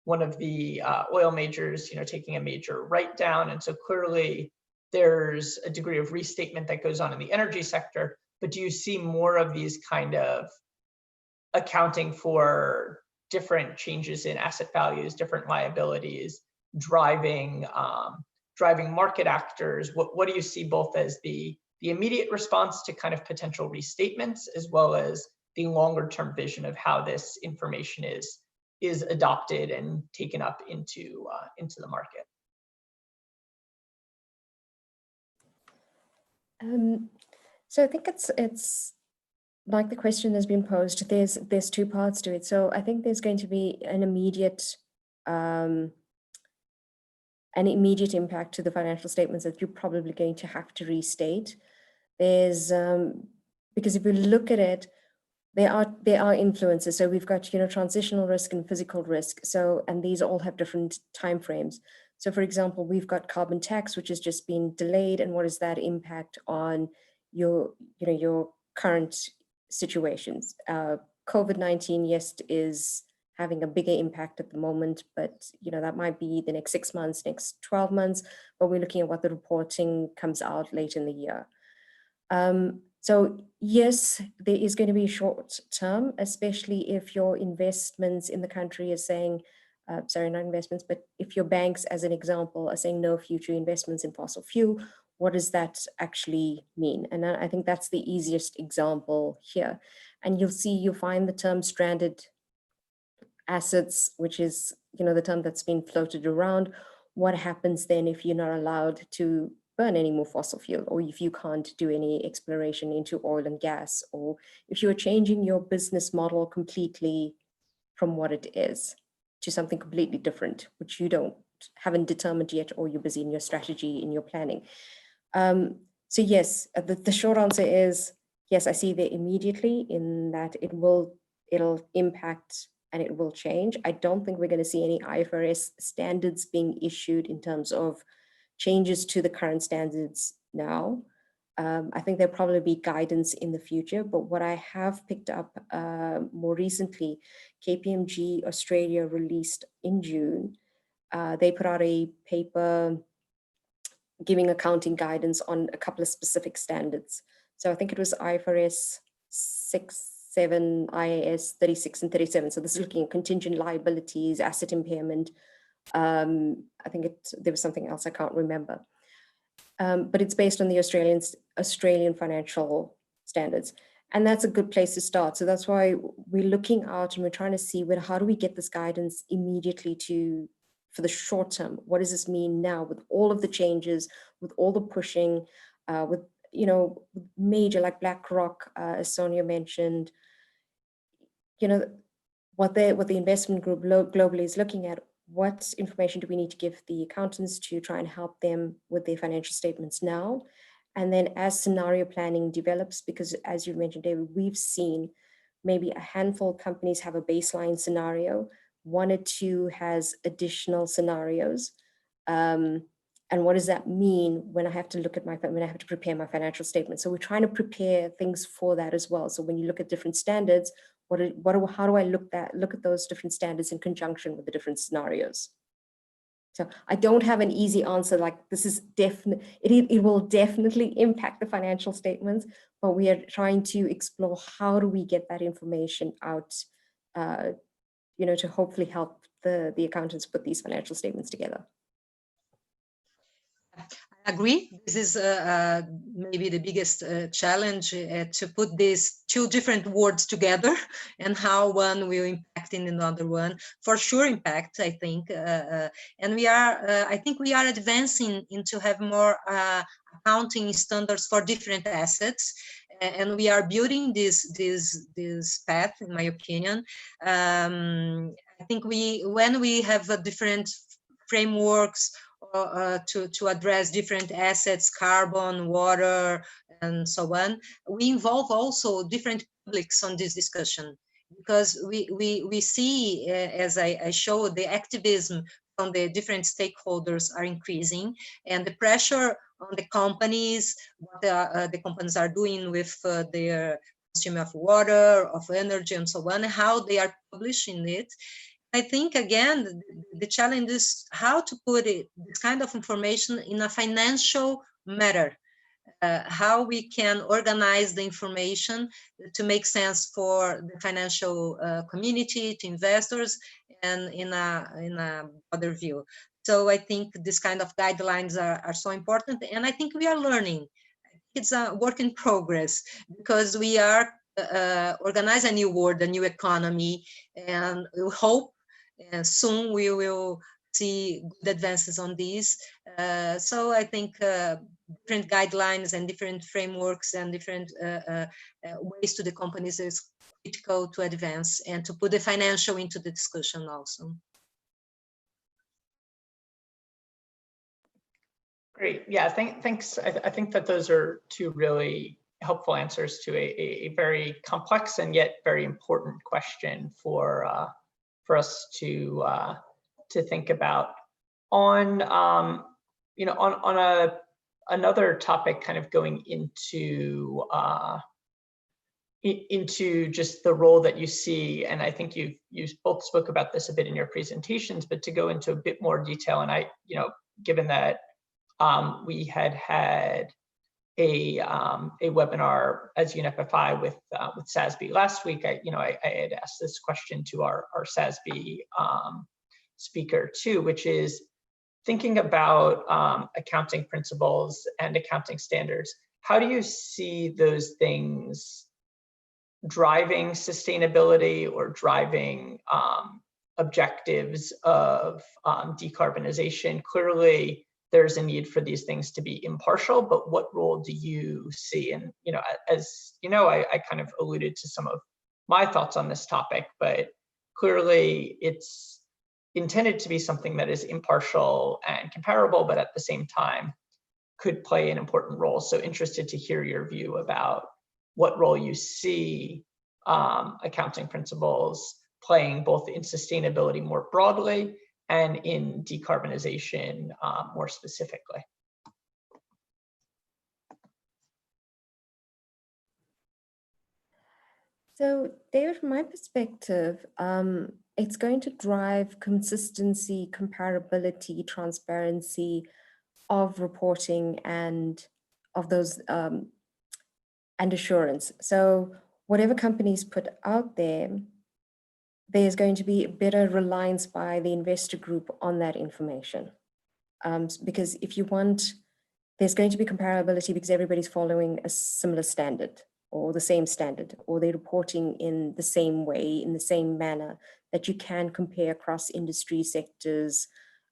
One of the oil majors, taking a major write-down, and so clearly there's a degree of restatement that goes on in the energy sector. But do you see more of these kind of accounting for different changes in asset values, different liabilities, driving market actors? What do you see both as the immediate response to kind of potential restatements, as well as the longer term vision of how this information is adopted and taken up into the market? So I think it's like the question has been posed. There's two parts to it. So I think there's going to be an immediate impact to the financial statements that you're probably going to have to restate. There's because if we look at it, there are influences. So we've got transitional risk and physical risk. So, and these all have different timeframes. So for example, we've got carbon tax, which has just been delayed, and what is that impact on your current situations? COVID-19, yes, is having a bigger impact at the moment, but that might be the next 6 months, next 12 months, but we're looking at what the reporting comes out later in the year. So yes, there is going to be short term, especially if your investments in the country is saying, sorry, not investments, but if your banks, as an example, are saying no future investments in fossil fuel, what does that actually mean? And I think that's the easiest example here. And you'll find the term stranded assets, which is the term that's been floated around. what happens then if you're not allowed to burn any more fossil fuel, or if you can't do any exploration into oil and gas, or if you're changing your business model completely from what it is to something completely different, which you haven't determined yet, or you're busy in your strategy, in your planning. So yes, the short answer is yes, I see that immediately in that it'll impact and it will change. I don't think we're going to see any IFRS standards being issued in terms of changes to the current standards now. I think there'll probably be guidance in the future, but what I have picked up more recently, KPMG Australia released in June, they put out a paper giving accounting guidance on a couple of specific standards. So I think it was IFRS 6, 7, IAS 36 and 37. So this is looking at contingent liabilities, asset impairment. I think there was something else I can't remember. But it's based on the Australian financial standards. And that's a good place to start. So that's why we're looking out and we're trying to see how do we get this guidance immediately for the short term. What does this mean now with all of the changes, with all the pushing, with major like BlackRock, as Sonia mentioned, what the investment group globally is looking at. What information do we need to give the accountants to try and help them with their financial statements now? And then as scenario planning develops, because as you mentioned, David, we've seen maybe a handful of companies have a baseline scenario, 1 or 2 has additional scenarios. And what does that mean when I have to when I have to prepare my financial statement? So we're trying to prepare things for that as well. So when you look at different standards, how do I look at those different standards in conjunction with the different scenarios? So I don't have an easy answer, like this is definite, it will definitely impact the financial statements, but we are trying to explore how do we get that information out, to hopefully help the accountants put these financial statements together. I agree. This is maybe the biggest challenge to put these 2 different words together and how one will impact in another one. For sure, impact, I think. And I think we are advancing into have more accounting standards for different assets. And we are building this path, in my opinion. I think when we have different frameworks to address different assets, carbon, water, and so on, we involve also different publics on this discussion, because we see, as I showed, the activism from the different stakeholders are increasing, and the pressure on the companies, what the companies are doing with their consumption of water, of energy, and so on, how they are publishing it. I think, again, the challenge is how to put this kind of information in a financial matter, how we can organize the information to make sense for the financial community, to investors, and in a broader view. So I think this kind of guidelines are so important, and I think we are learning. It's a work in progress, because we are organize a new world, a new economy, and we hope soon we will see good advances on these. So I think different guidelines and different frameworks and different ways to the companies is critical to advance and to put the financial into the discussion also. Great. Yeah, thanks. I think that those are 2 really helpful answers to a very complex and yet very important question for us to think about. On another topic, kind of going into just the role that you see, and I think you both spoke about this a bit in your presentations, but to go into a bit more detail, and given that we had a webinar as UNFFI with SASB last week, I had asked this question to our SASB speaker too, which is thinking about accounting principles and accounting standards. How do you see those things driving sustainability or driving objectives of decarbonization. Clearly, there's a need for these things to be impartial, but what role do you see? And, as you know, I kind of alluded to some of my thoughts on this topic, but clearly it's intended to be something that is impartial and comparable, but at the same time could play an important role. So interested to hear your view about what role you see accounting principles playing both in sustainability more broadly and in decarbonization more specifically. So, David, from my perspective, it's going to drive consistency, comparability, transparency of reporting and of those and assurance. So whatever companies put out there, there's going to be a better reliance by the investor group on that information. Because if you want, there's going to be comparability because everybody's following a similar standard or the same standard, or they're reporting in the same way, in the same manner that you can compare across industry sectors,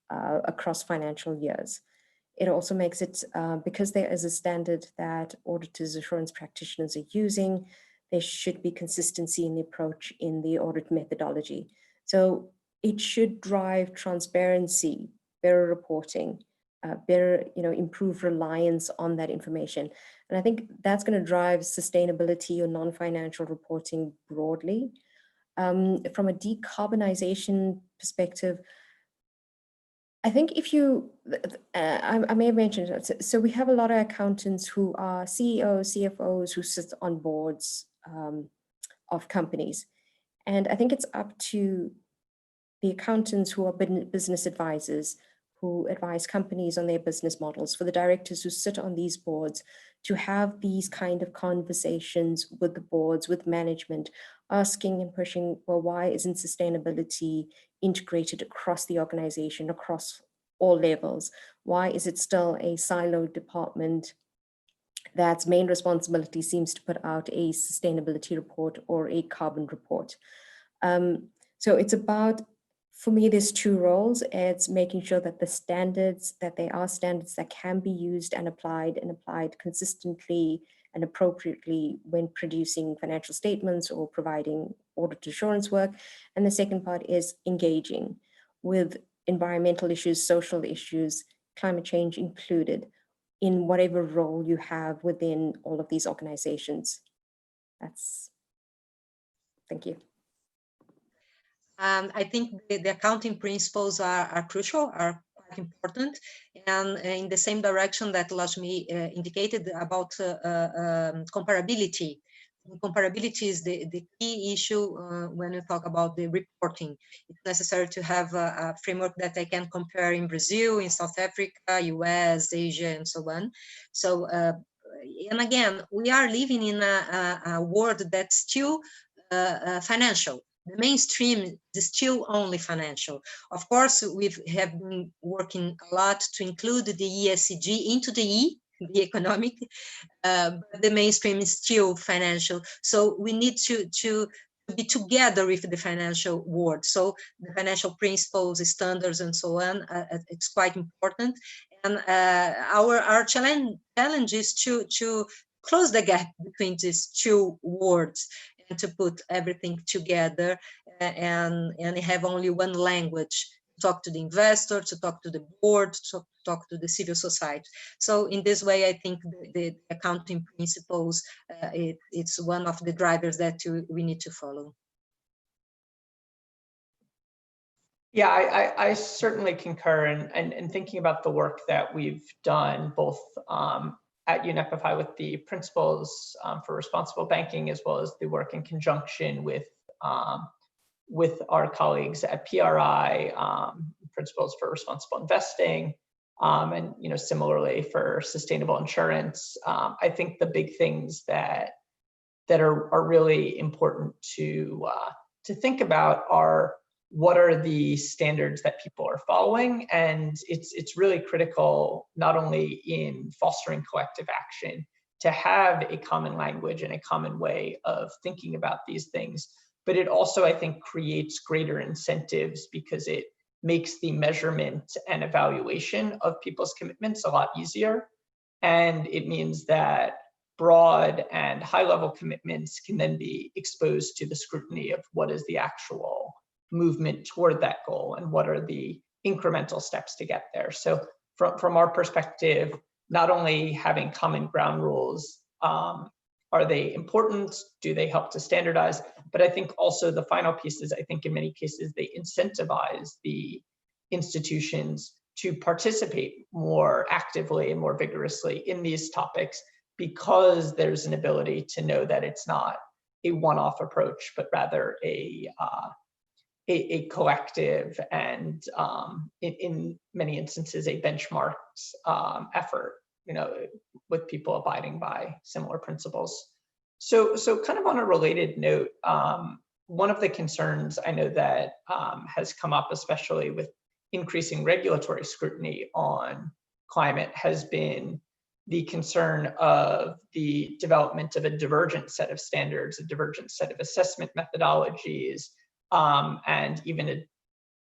across financial years. It also makes it, because there is a standard that auditors, assurance practitioners are using, there should be consistency in the approach in the audit methodology. So it should drive transparency, better reporting, better, improve reliance on that information. And I think that's going to drive sustainability or non-financial reporting broadly. From a decarbonization perspective, I think if you, I may have mentioned it, so we have a lot of accountants who are CEOs, CFOs who sit on boards of companies. And I think it's up to the accountants who are business advisors, who advise companies on their business models, for the directors who sit on these boards to have these kind of conversations with the boards, with management, asking and pushing, well, why isn't sustainability integrated across the organization, across all levels? Why is it still a siloed department that's main responsibility seems to put out a sustainability report or a carbon report? So it's about, for me, there's two roles. It's making sure that the standards, that they are standards that can be used and applied consistently and appropriately when producing financial statements or providing audit assurance work. And the second part is engaging with environmental issues, social issues, climate change included, in whatever role you have within all of these organizations. Thank you. I think the accounting principles are crucial, are quite important, and in the same direction that Lakshmi indicated about comparability. Comparability is the key issue when we talk about the reporting. It's necessary to have a framework that I can compare in Brazil, in South Africa, US, Asia, and so on. So, and again, we are living in a world that's still financial. The mainstream is still only financial. Of course, we have been working a lot to include the ESG into the economic, but the mainstream is still financial. So we need to be together with the financial world. So the financial principles, standards, and so on, it's quite important. And our challenge is to close the gap between these two worlds, and to put everything together and have only one language, to talk to the investor, to talk to the board, to talk to the civil society. So in this way, I think the accounting principles, it's one of the drivers that we need to follow. Yeah, I certainly concur, and thinking about the work that we've done both at UNEP-FI with the principles for responsible banking, as well as the work in conjunction with our colleagues at PRI, principles for responsible investing, and similarly for sustainable insurance. I think the big things that are really important to think about are, what are the standards that people are following? And it's really critical, not only in fostering collective action, to have a common language and a common way of thinking about these things, but it also, I think, creates greater incentives because it makes the measurement and evaluation of people's commitments a lot easier. And it means that broad and high-level commitments can then be exposed to the scrutiny of what is the actual movement toward that goal and what are the incremental steps to get there. So from our perspective, not only having common ground rules, are they important? Do they help to standardize? But I think also the final piece is, I think in many cases, they incentivize the institutions to participate more actively and more vigorously in these topics, because there's an ability to know that it's not a one-off approach, but rather a collective and in many instances a benchmarks effort, with people abiding by similar principles. So kind of on a related note, one of the concerns I know that has come up, especially with increasing regulatory scrutiny on climate, has been the concern of the development of a divergent set of standards, a divergent set of assessment methodologies, and even a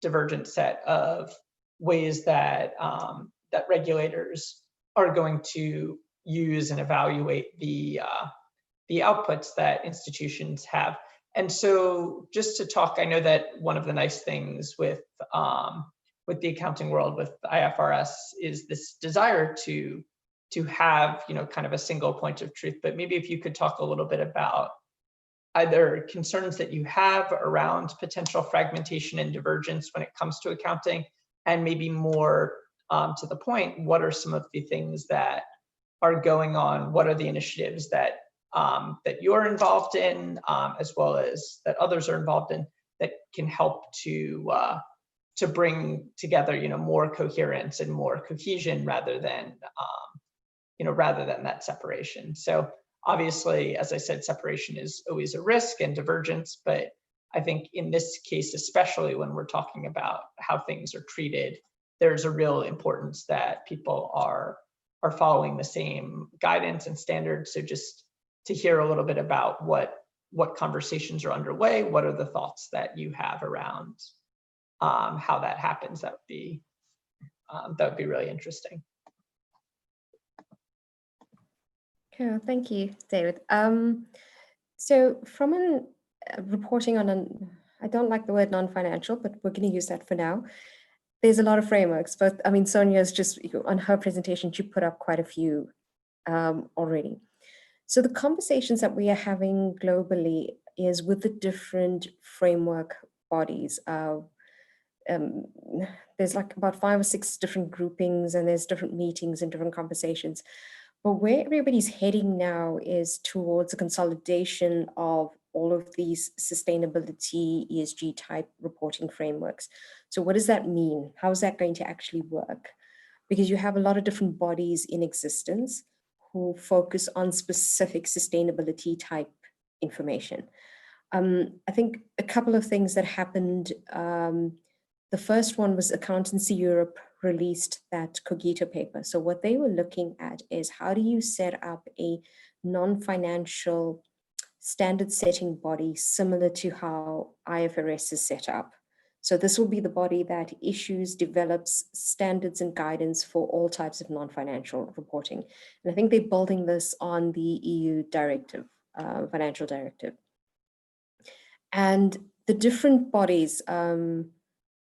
divergent set of ways that that regulators are going to use and evaluate the outputs that institutions have. And so, just to talk, I know that one of the nice things with the accounting world, with IFRS, is this desire to have kind of a single point of truth. But maybe if you could talk a little bit about either concerns that you have around potential fragmentation and divergence when it comes to accounting, and maybe more to the point, what are some of the things that are going on? What are the initiatives that that you're involved in, as well as that others are involved in, that can help to bring together, more coherence and more cohesion rather than that separation. So obviously, as I said, separation is always a risk and divergence, but I think in this case, especially when we're talking about how things are treated, there's a real importance that people are following the same guidance and standards. So just to hear a little bit about what conversations are underway, what are the thoughts that you have around how that happens, that would be really interesting. Cool, thank you, David. So from reporting on I don't like the word non-financial, but we're going to use that for now. There's a lot of frameworks, but I mean, Sonia's just on her presentation, she put up quite a few already. So the conversations that we are having globally is with the different framework bodies. There's like about 5 or 6 different groupings, and there's different meetings and different conversations. But where everybody's heading now is towards a consolidation of all of these sustainability, ESG type reporting frameworks. So what does that mean? How is that going to actually work? Because you have a lot of different bodies in existence who focus on specific sustainability type information. I think a couple of things that happened. The first one was Accountancy Europe released that Cogito paper. So what they were looking at is, how do you set up a non-financial standard setting body similar to how IFRS is set up? So this will be the body that issues, develops standards and guidance for all types of non-financial reporting. And I think they're building this on the EU directive, financial directive. And the different bodies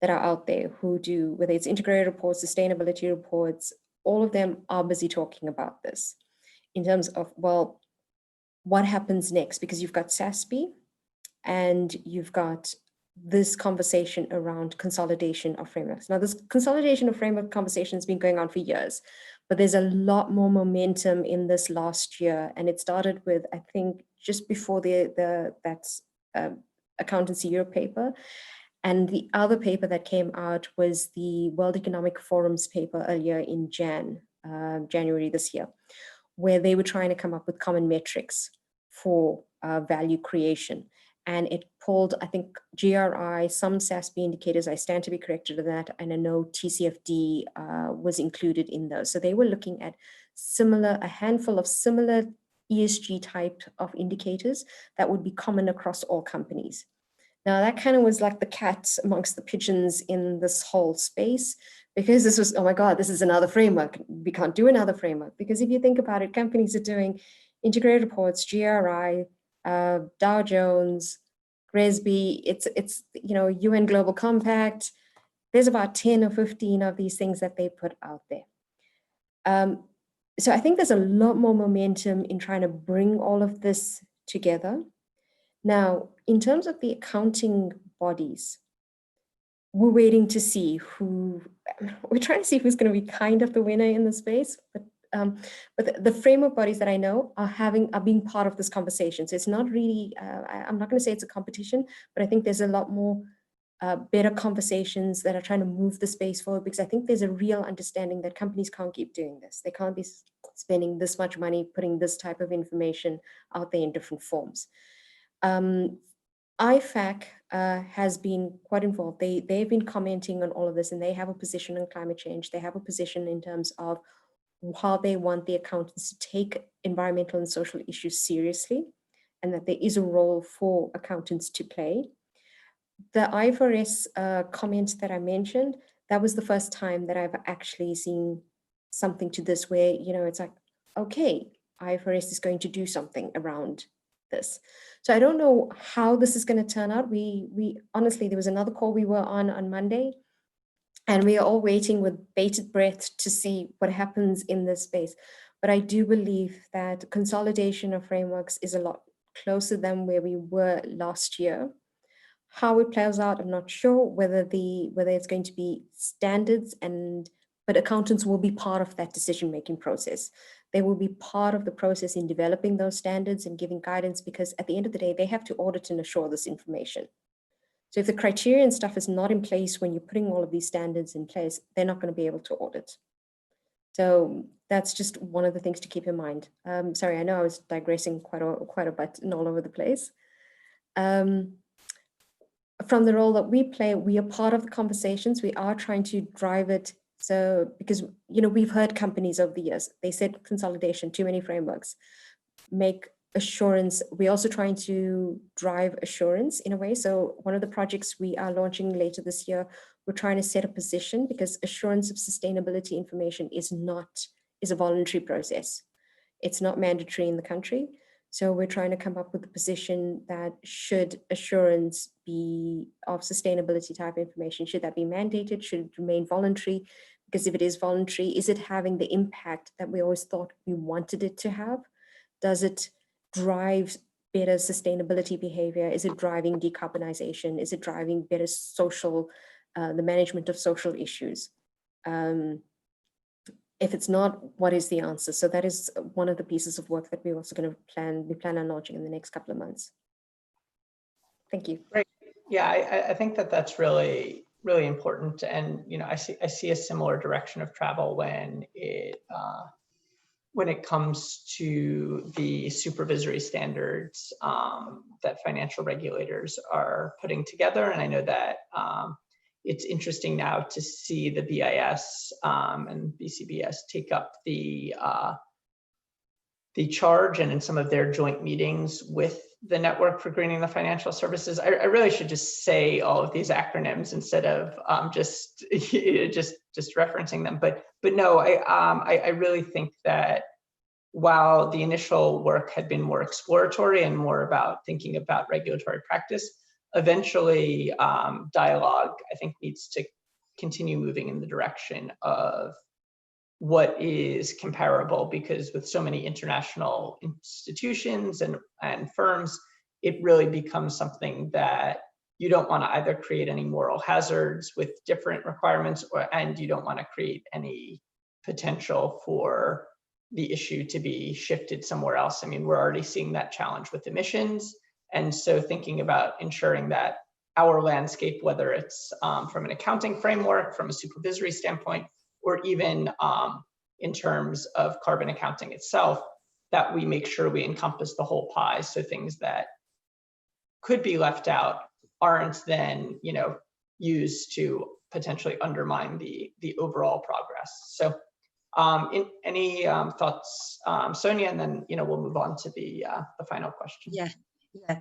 that are out there who do, whether it's integrated reports, sustainability reports, all of them are busy talking about this in terms of, well, what happens next? Because you've got SASB and you've got this conversation around consolidation of frameworks. Now, this consolidation of framework conversation has been going on for years, but there's a lot more momentum in this last year. And it started with, I think, just before that Accountancy Europe paper. And the other paper that came out was the World Economic Forum's paper earlier in January this year, where they were trying to come up with common metrics for value creation. And it pulled, I think, GRI, some SASB indicators. I stand to be corrected on that. And I know TCFD was included in those. So they were looking at a handful of similar ESG type of indicators that would be common across all companies. Now that kind of was like the cat amongst the pigeons in this whole space, because this was, oh my God, this is another framework. We can't do another framework. Because if you think about it, companies are doing integrated reports, GRI, Dow Jones, GRESB, it's UN Global Compact. There's about 10 or 15 of these things that they put out there. So I think there's a lot more momentum in trying to bring all of this together. Now, in terms of the accounting bodies, we're waiting to see we're trying to see who's going to be kind of the winner in the space. But the framework bodies that I know are being part of this conversation. So it's not really, I'm not going to say it's a competition, but I think there's a lot more better conversations that are trying to move the space forward, because I think there's a real understanding that companies can't keep doing this. They can't be spending this much money putting this type of information out there in different forms. IFAC has been quite involved. They've been commenting on all of this, and they have a position on climate change. They have a position in terms of how they want the accountants to take environmental and social issues seriously, and that there is a role for accountants to play. The IFRS comment that I mentioned, that was the first time that I've actually seen something to this where, it's like, okay, IFRS is going to do something around this. So I don't know how this is going to turn out. We honestly, there was another call we were on Monday, and we are all waiting with bated breath to see what happens in this space. But I do believe that consolidation of frameworks is a lot closer than where we were last year. How it plays out, I'm not sure. Whether it's going to be standards, but accountants will be part of that decision-making process. They will be part of the process in developing those standards and giving guidance, because at the end of the day, they have to audit and assure this information. So if the criteria and stuff is not in place when you're putting all of these standards in place, they're not going to be able to audit. So that's just one of the things to keep in mind. Sorry, I know I was digressing quite a bit and all over the place. From the role that we play, we are part of the conversations. We are trying to drive it. So, because, we've heard companies over the years, they said consolidation, too many frameworks, make assurance. We're also trying to drive assurance in a way. So one of the projects we are launching later this year, we're trying to set a position, because assurance of sustainability information is a voluntary process. It's not mandatory in the country. So we're trying to come up with a position that, should assurance be of sustainability type information, should that be mandated? Should it remain voluntary? Because if it is voluntary, is it having the impact that we always thought we wanted it to have? Does it drive better sustainability behavior? Is it driving decarbonization? Is it driving better social, the management of social issues? If it's not, what is the answer? So that is one of the pieces of work that we're also going to plan on launching in the next couple of months. Thank you. Great. Yeah, I think that's really, really important. And, I see a similar direction of travel when it comes to the supervisory standards that financial regulators are putting together. And I know that it's interesting now to see the BIS and BCBS take up the charge, and in some of their joint meetings with the Network for Greening the Financial Services. I really should just say all of these acronyms instead of just referencing them. But no, I really think that while the initial work had been more exploratory and more about thinking about regulatory practice, eventually dialogue, I think, needs to continue moving in the direction of what is comparable, because with so many international institutions and firms, it really becomes something that you don't want to either create any moral hazards with different requirements, and you don't want to create any potential for the issue to be shifted somewhere else. I mean, we're already seeing that challenge with emissions. And so thinking about ensuring that our landscape, whether it's from an accounting framework, from a supervisory standpoint, or even in terms of carbon accounting itself, that we make sure we encompass the whole pie. So things that could be left out aren't then, used to potentially undermine the overall progress. So any thoughts, Sonia, and then we'll move on to the final question. Yeah. Yeah.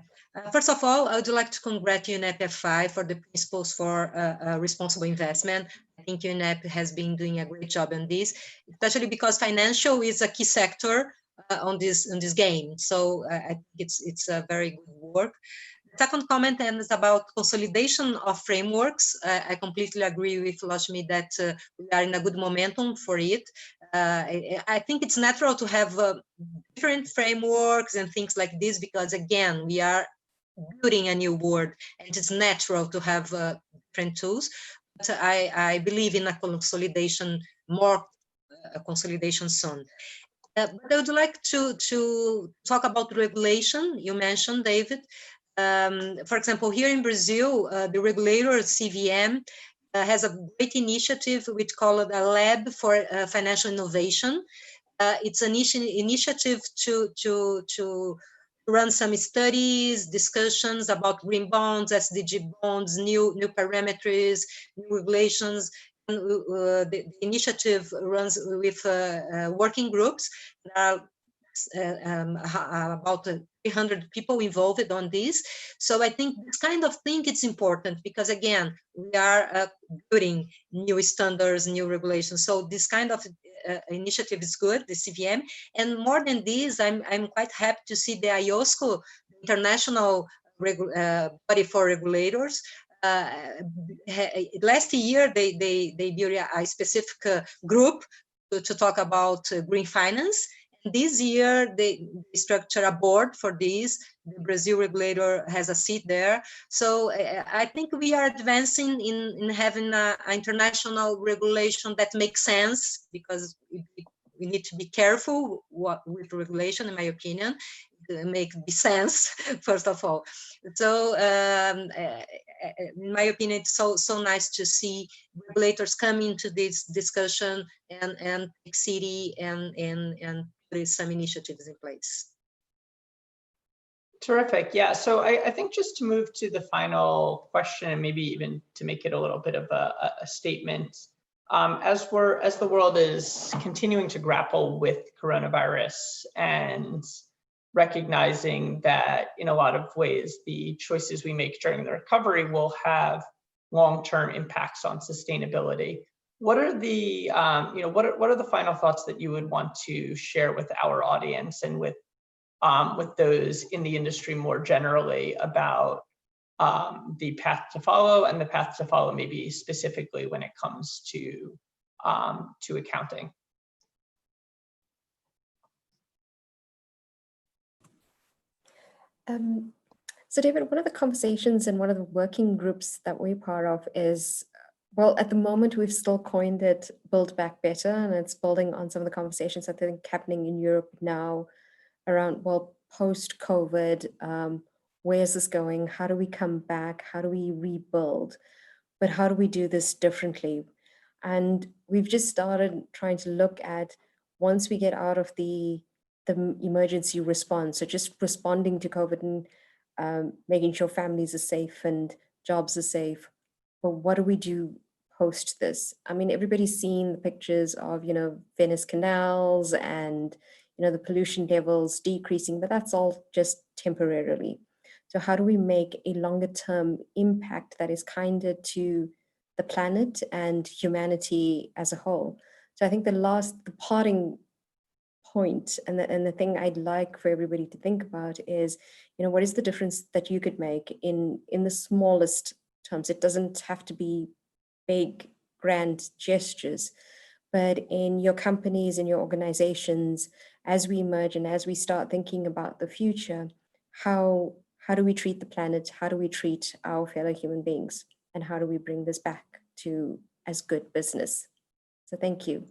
First of all, I would like to congratulate UNEP FI for the principles for responsible investment. I think UNEP has been doing a great job on this, especially because financial is a key sector on this game. So I think it's a very good work. Second comment is about consolidation of frameworks. I completely agree with Lakshmi that we are in a good momentum for it. I think it's natural to have different frameworks and things like this because, again, we are building a new world and it's natural to have different tools. But I believe in a consolidation, more consolidation soon. But I would like to talk about regulation. You mentioned, David. For example, here in Brazil, the regulator, CVM, has a great initiative which called a Lab for Financial Innovation. It's an initiative to run some studies, discussions about green bonds, SDG bonds, new parameters, new regulations. And, the initiative runs with working groups. There are about 300 people involved on this. So I think this kind of thing it's important because again, we are building new standards, new regulations. So this kind of initiative is good, the CVM. And more than this, I'm quite happy to see the IOSCO, international body for regulators. Last year, they built a specific group to talk about green finance. This year, they structure a board for this. The Brazil regulator has a seat there. So I think we are advancing in having an international regulation that makes sense because we need to be careful with regulation, in my opinion, to make sense, first of all. So in my opinion, it's so nice to see regulators come into this discussion and take city and put some initiatives in place. Terrific. Yeah. So I think just to move to the final question and maybe even to make it a little bit of a statement, as the world is continuing to grapple with coronavirus and recognizing that in a lot of ways the choices we make during the recovery will have long-term impacts on sustainability. What are the what are the final thoughts that you would want to share with our audience and with those in the industry more generally about the path to follow and the path to follow maybe specifically when it comes to accounting? So David, one of the conversations and one of the working groups that we're part of is, well, at the moment, we've still coined it Build Back Better, and it's building on some of the conversations I think happening in Europe now around, well, post-COVID, where is this going? How do we come back? How do we rebuild? But how do we do this differently? And we've just started trying to look at, once we get out of the emergency response, so just responding to COVID and making sure families are safe and jobs are safe, but what do we do post this? I mean, everybody's seen the pictures of, Venice canals and, the pollution levels decreasing, but that's all just temporarily. So how do we make a longer term impact that is kinder to the planet and humanity as a whole? So I think the parting point and the thing I'd like for everybody to think about is, what is the difference that you could make in the smallest terms? It doesn't have to be big, grand gestures, but in your companies, in your organizations, as we emerge and as we start thinking about the future, how do we treat the planet? How do we treat our fellow human beings? And how do we bring this back to as good business? So thank you.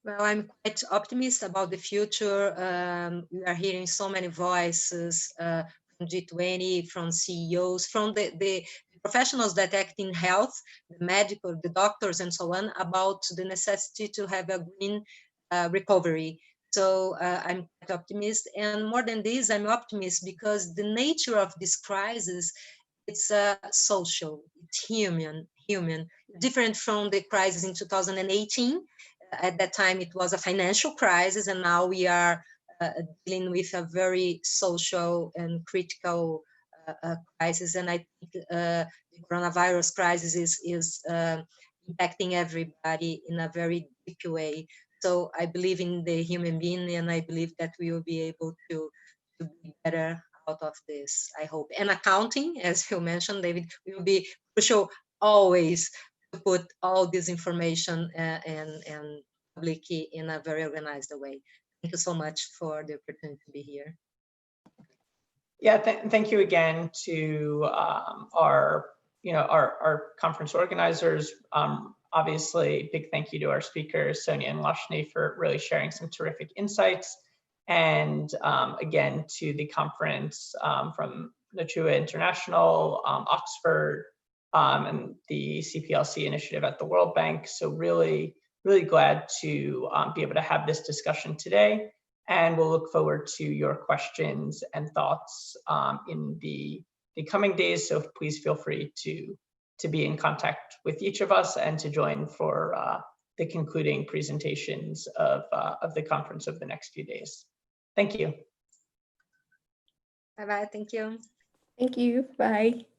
Well, I'm quite optimistic about the future. We are hearing so many voices from G20, from CEOs, from the professionals that act in health, the medical, the doctors, and so on, about the necessity to have a green recovery. So I'm quite optimistic. And more than this, I'm optimistic because the nature of this crisis, it's social, it's human, different from the crisis in 2018. At that time, it was a financial crisis, and now we are dealing with a very social and critical crisis. And I think the coronavirus crisis is impacting everybody in a very deep way. So I believe in the human being, and I believe that we will be able to be better out of this, I hope. And accounting, as you mentioned, David, will be crucial always to put all this information and public in a very organized way. Thank you so much for the opportunity to be here. Yeah, thank you again to our conference organizers. Obviously, big thank you to our speakers, Sonia and Lashni, for really sharing some terrific insights. And again, to the conference from NACHUA International, Oxford, and the CPLC initiative at the World Bank. So really glad to be able to have this discussion today. And we'll look forward to your questions and thoughts in the coming days. So please feel free to be in contact with each of us and to join for the concluding presentations of the conference over the next few days. Thank you. Bye-bye. Thank you. Thank you. Bye.